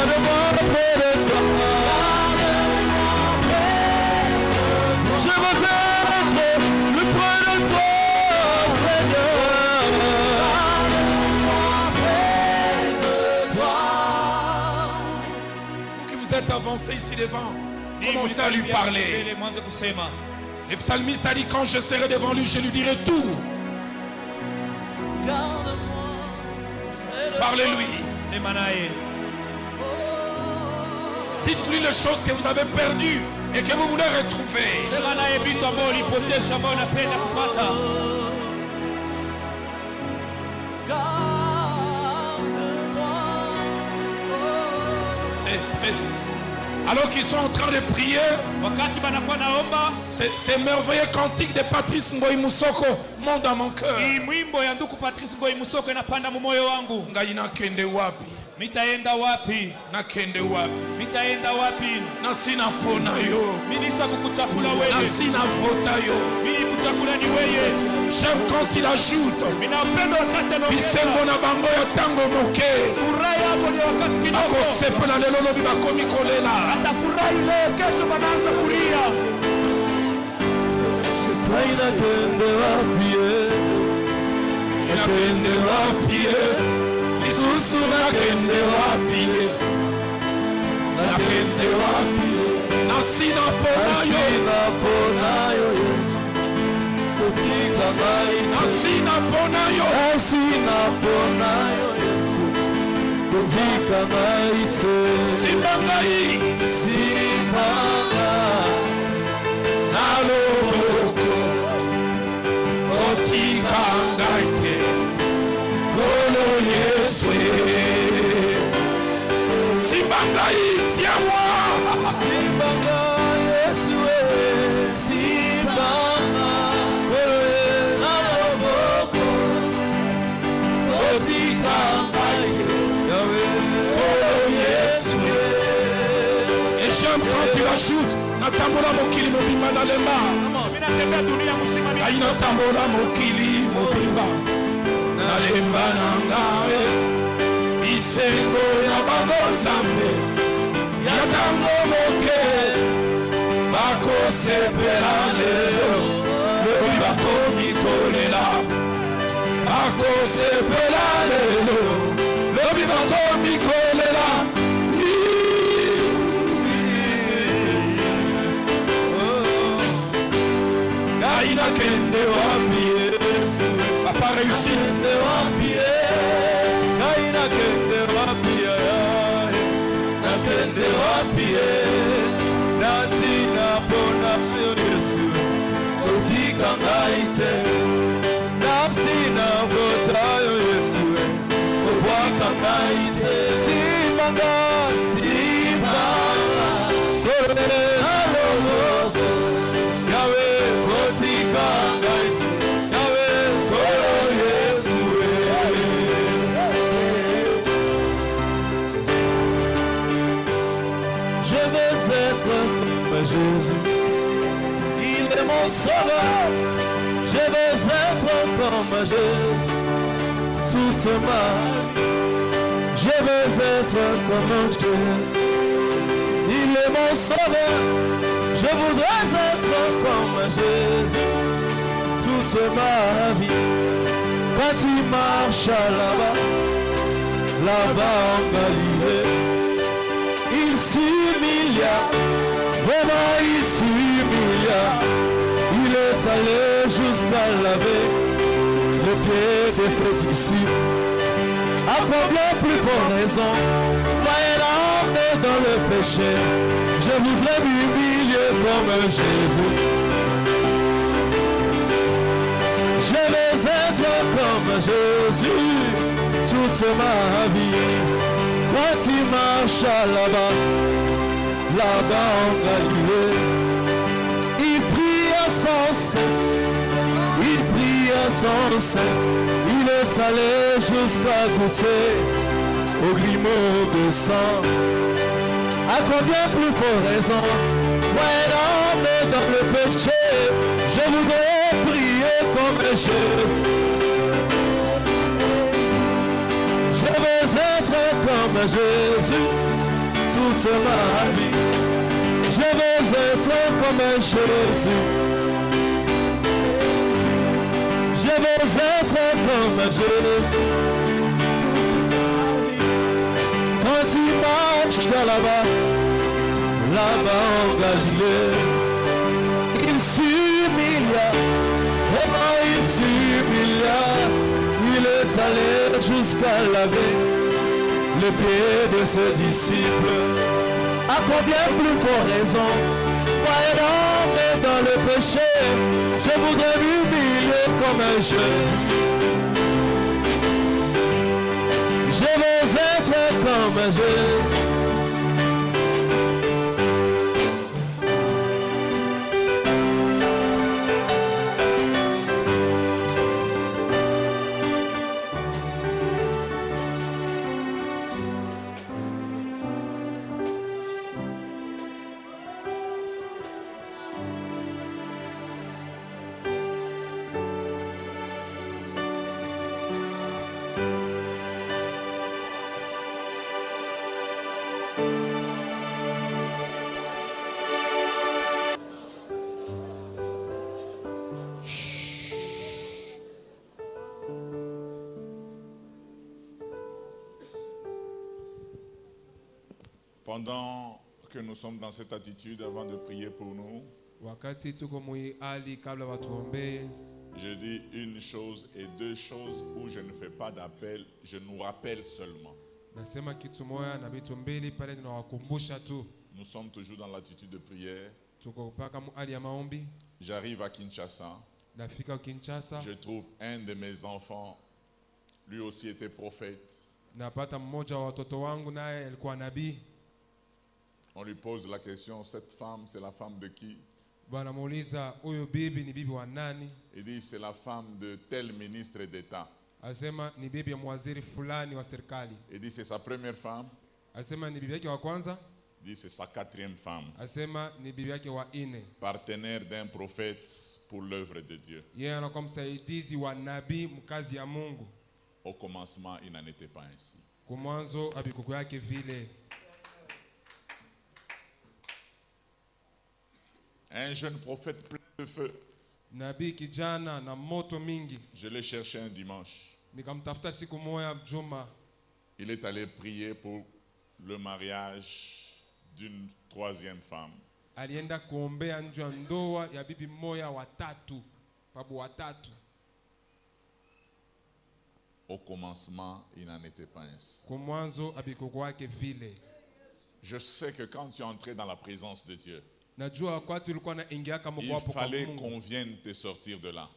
Garde-moi près de toi. Je veux être plus près de toi, Seigneur. Vous qui vous êtes avancés ici devant, commencez à lui parler. Le psalmiste a dit, quand je serai devant lui, je lui dirai tout. Parlez-lui. Dites-lui les choses que vous avez perdues et que vous voulez retrouver. Alors qu'ils sont en train de prier, ces merveilleux cantiques de Patrice Ngoyi Musoko montent dans mon cœur. Ngaina kende wapi? Mitaenda wapi? Nakende wapi? Mitaenda wapi? Nasina pona yo. Minisha kukuchakula wewe. Nasina vota yo. Mini kuchakula ni wewe. J'aime quand il ajoute. Minapenda wakati anaongeza. Bisengo na bango ya tango moke. Furahi hapo ni wakati kidogo. Akosepela lelo lobi bakomi kolela. Atafurahi leo, kesho wanaanza kulia. Inakende wapi? Inakende wapi? Isusu nakende wapi? Nakende wapi? Nasina pona yo. Nasina pona yo, Yesu. Kotika ngai. Nasina pona yo. Nasina pona yo, Yesu. Kotika ngai te. Simba ngai. Simba ngai. Naloboko. Kotika ngai te. Kolo Yesu. Simba ngai, tiens-moi. Simba ngai, Yesu. Simba ngai. Kolo Yesu. Naloboko. Kotika ngai te. Kolo Yesu. Et j'aime quand tu ajoutes Natambola mokili mobimba na lemba. Minatembea dunia mzima. Aina tambola mokili mobimba na lemba na ngawe. Bisengo na bango nzambe ya tango moke bakosepela lelo lobi bakomi kolela. Bakosepela lelo lobi bakomi kolela. Gaina kende wapi? Papa réussite. Gaina kende wapi? Nakende wapi? Natina pona yo, Yesu. Kotika ngai te. Nasina vota yo, Yesu. Kotika ngai te. Simba ngai, simba ngai. Yahweh, kotika ngai te. Yahweh, kolo Yesu. Je veux être comme Jésus. Il est mon sauveur. Je veux être comme Jésus. Toute ma vie. Je veux être comme Jésus. Il est mon sauveur. Je voudrais être comme Jésus. Toute ma vie. Quand il marche là-bas, là-bas en Galilée, il s'humilia, vraiment il s'humilia. Il est allé jusqu'à laver les pieds de ses disciples. À combien plus forte raison, moi un homme dans le péché, je voudrais m'humilier comme Jésus. Je vais être comme Jésus toute ma vie. Quand il marche là-bas, là-bas en Galilée, il prie sans cesse, il prie sans cesse. Il est allé jusqu'à goûter au grumeau de sang. À combien plus forte raison, moi un homme dans le péché, je voudrais prier comme Jésus. Je veux être comme Jésus toute ma vie. Je veux être comme Jésus. Je veux être comme Jésus. Quand il marche là-bas en Galilée, il s'humilia. Comment il s'humilia? Il est allé jusqu'à laver les pieds de ses disciples. À combien plus fort raison, moi un homme dans le péché, je voudrais m'humilier comme un Jésus. Je veux être comme Jésus. Pendant que nous sommes dans cette attitude avant de prier pour nous, je dis une chose et deux choses où je ne fais pas d'appel, je nous rappelle seulement. Nous sommes toujours dans l'attitude de prière. J'arrive à Kinshasa. Je trouve un de mes enfants, lui aussi était prophète. On lui pose la question, cette femme, c'est la femme de qui? Il dit, c'est la femme de tel ministre d'État. Il dit, c'est sa première femme. Il dit, c'est sa quatrième femme. Partenaire d'un prophète pour l'œuvre de Dieu. Au commencement, il n'en était pas ainsi. Un jeune prophète plein de feu. Je l'ai cherché un dimanche. Il est allé prier pour le mariage d'une troisième femme. Au commencement, il n'en était pas ainsi. Je sais que quand tu es entré dans la présence de Dieu, il fallait qu'on vienne te sortir de là.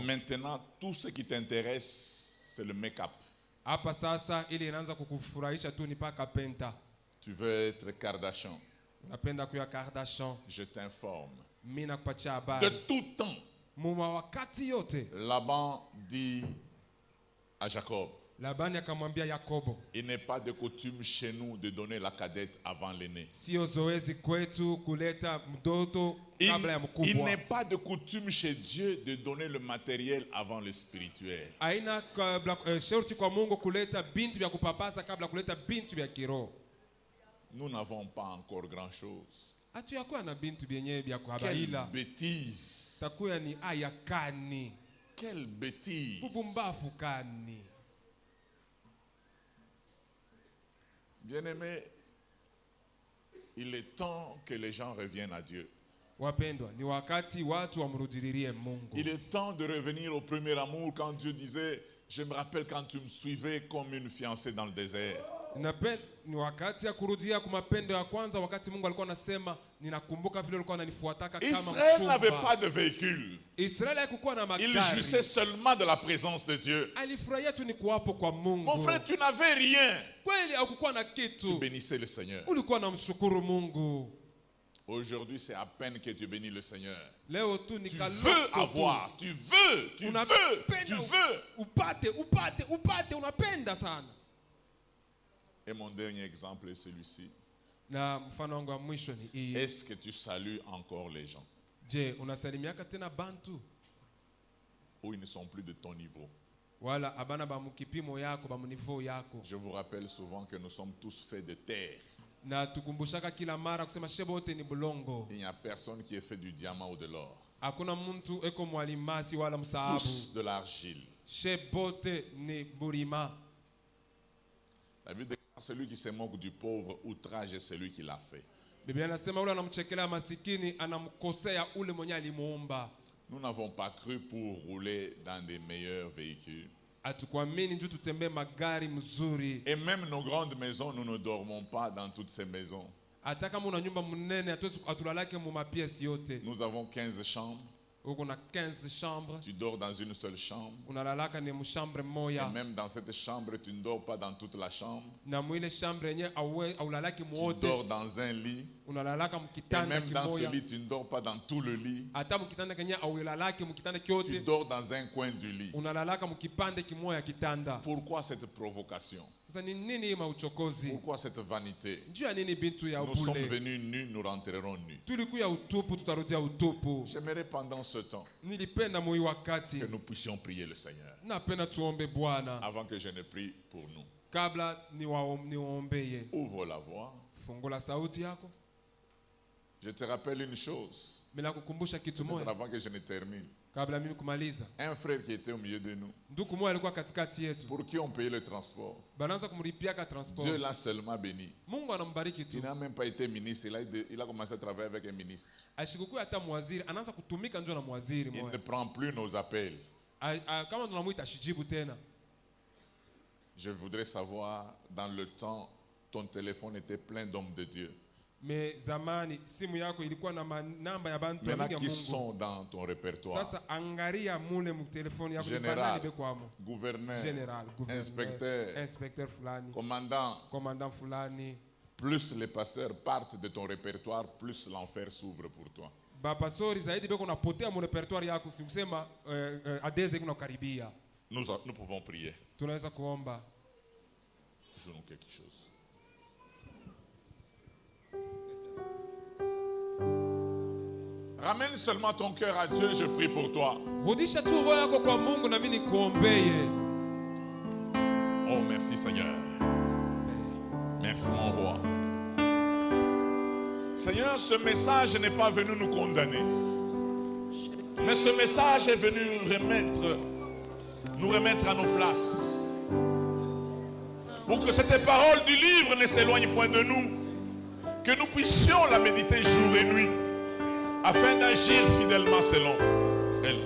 Maintenant, tout ce qui t'intéresse, c'est le make-up. Tu veux être Kardashian. Je t'informe. De tout temps, Laban dit à Jacob, il n'est pas de coutume chez nous de donner la cadette avant l'aîné. Il n'est pas de coutume chez Dieu de donner le matériel avant le spirituel. Nous n'avons pas encore grand-chose. Quelle bêtise! Quelle bêtise! Bien-aimé, il est temps que les gens reviennent à Dieu. Il est temps de revenir au premier amour quand Dieu disait, je me rappelle quand tu me suivais comme une fiancée dans le désert. Israël n'avait pas de véhicule. Il jouissait seulement de la présence de Dieu. Mon frère, tu n'avais rien. Tu bénissais le Seigneur. Aujourd'hui, c'est à peine que tu bénis le Seigneur. Tu veux avoir, tu veux. Et mon dernier exemple est celui-ci. Est-ce que tu salues encore les gens? Ou ils ne sont plus de ton niveau? Je vous rappelle souvent que nous sommes tous faits de terre. Il n'y a personne qui est fait du diamant ou de l'or. Tous de l'argile. La Bible dit que celui qui se moque du pauvre outrage celui qui l'a fait. Nous n'avons pas cru pour rouler dans des meilleurs véhicules. Et même nos grandes maisons, nous ne dormons pas dans toutes ces maisons. Nous avons 15 chambres. Tu dors dans une seule chambre. Et même dans cette chambre, tu ne dors pas dans toute la chambre. Tu dors dans un lit. Et même dans ce lit, tu ne dors pas dans tout le lit. Tu dors dans un coin du lit. Pourquoi cette provocation? Pourquoi cette vanité? Nous sommes venus nus, nous rentrerons nus. J'aimerais pendant ce temps que nous puissions prier le Seigneur avant que je ne prie pour nous. Ouvre la voix. Je te rappelle une chose avant que je ne termine. Un frère qui était au milieu de nous, pour qui on payait le transport, Dieu l'a seulement béni. Il n'a même pas été ministre, il a commencé à travailler avec un ministre. Il ne prend plus nos appels. Je voudrais savoir, dans le temps, ton téléphone était plein d'hommes de Dieu. Maintenant, qui sont dans ton répertoire? Général, gouverneur, inspecteur, commandant. Plus les pasteurs partent de ton répertoire, plus l'enfer s'ouvre pour toi. Nous pouvons prier. Faisons quelque chose. Ramène seulement ton cœur à Dieu, je prie pour toi. Oh, merci Seigneur. Merci mon roi. Seigneur, ce message n'est pas venu nous condamner. Mais ce message est venu nous remettre à nos places. Pour que cette parole du livre ne s'éloigne point de nous. Que nous puissions la méditer jour et nuit. Afin d'agir fidèlement selon elle,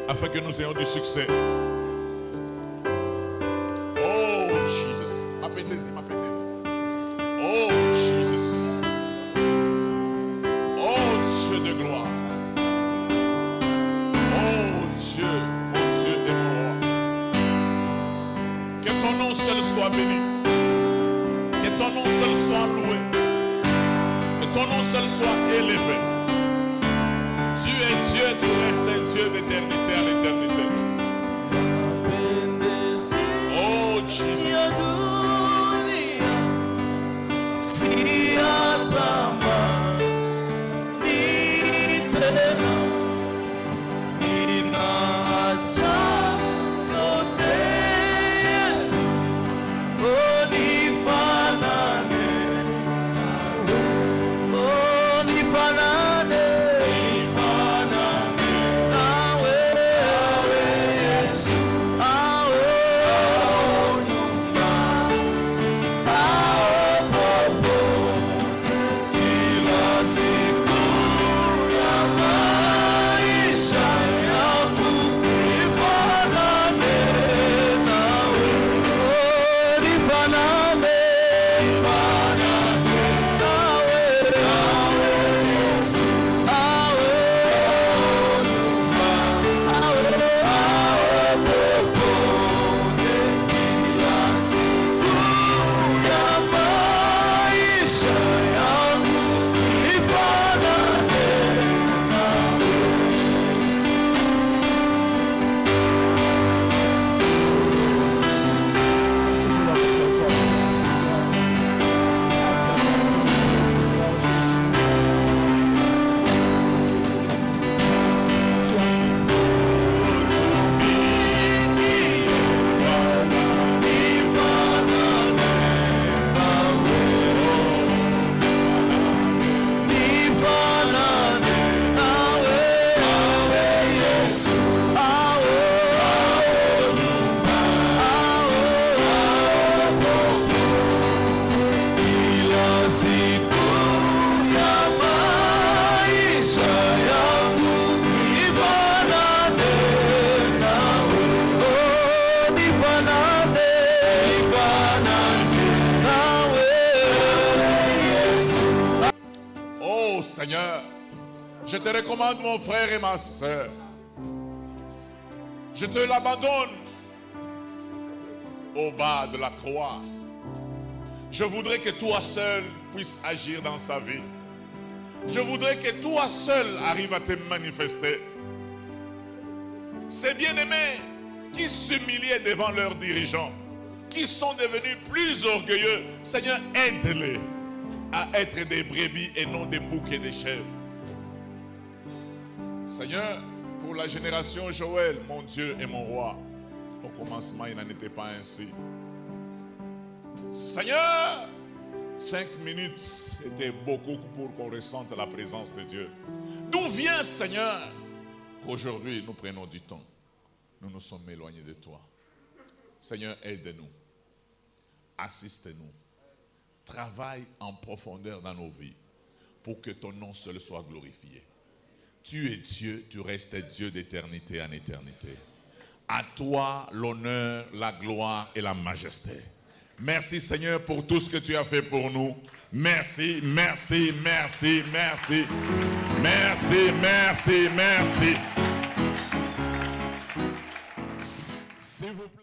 afin que nous ayons du succès. Oh Jesus, m'appelez-y. Oh Jesus, oh Dieu de gloire, oh Dieu et mon roi. Que ton nom seul soit béni, que ton nom seul soit loué, que ton nom seul soit élevé. Tu es Dieu, tu restes un Dieu d'éternité à l'éternité. Oh Jesus. Oh, Seigneur, je te recommande mon frère et ma soeur. Je te l'abandonne au bas de la croix. Je voudrais que toi seul puisses agir dans sa vie. Je voudrais que toi seul arrives à te manifester. Ces bien-aimés qui s'humiliaient devant leurs dirigeants, qui sont devenus plus orgueilleux, Seigneur, aide-les à être des brebis et non des boucs et des chèvres. Seigneur, pour la génération Joël, mon Dieu et mon roi, au commencement, il n'en était pas ainsi. Seigneur, 5 minutes était beaucoup pour qu'on ressente la présence de Dieu. D'où vient, Seigneur, qu'aujourd'hui nous prenons du temps. Nous nous sommes éloignés de toi. Seigneur, aide-nous. Assiste-nous. Travaille en profondeur dans nos vies pour que ton nom seul soit glorifié. Tu es Dieu, tu restes Dieu d'éternité en éternité. À toi l'honneur, la gloire et la majesté. Merci Seigneur pour tout ce que tu as fait pour nous. Merci, merci, merci, merci. Merci, merci, merci.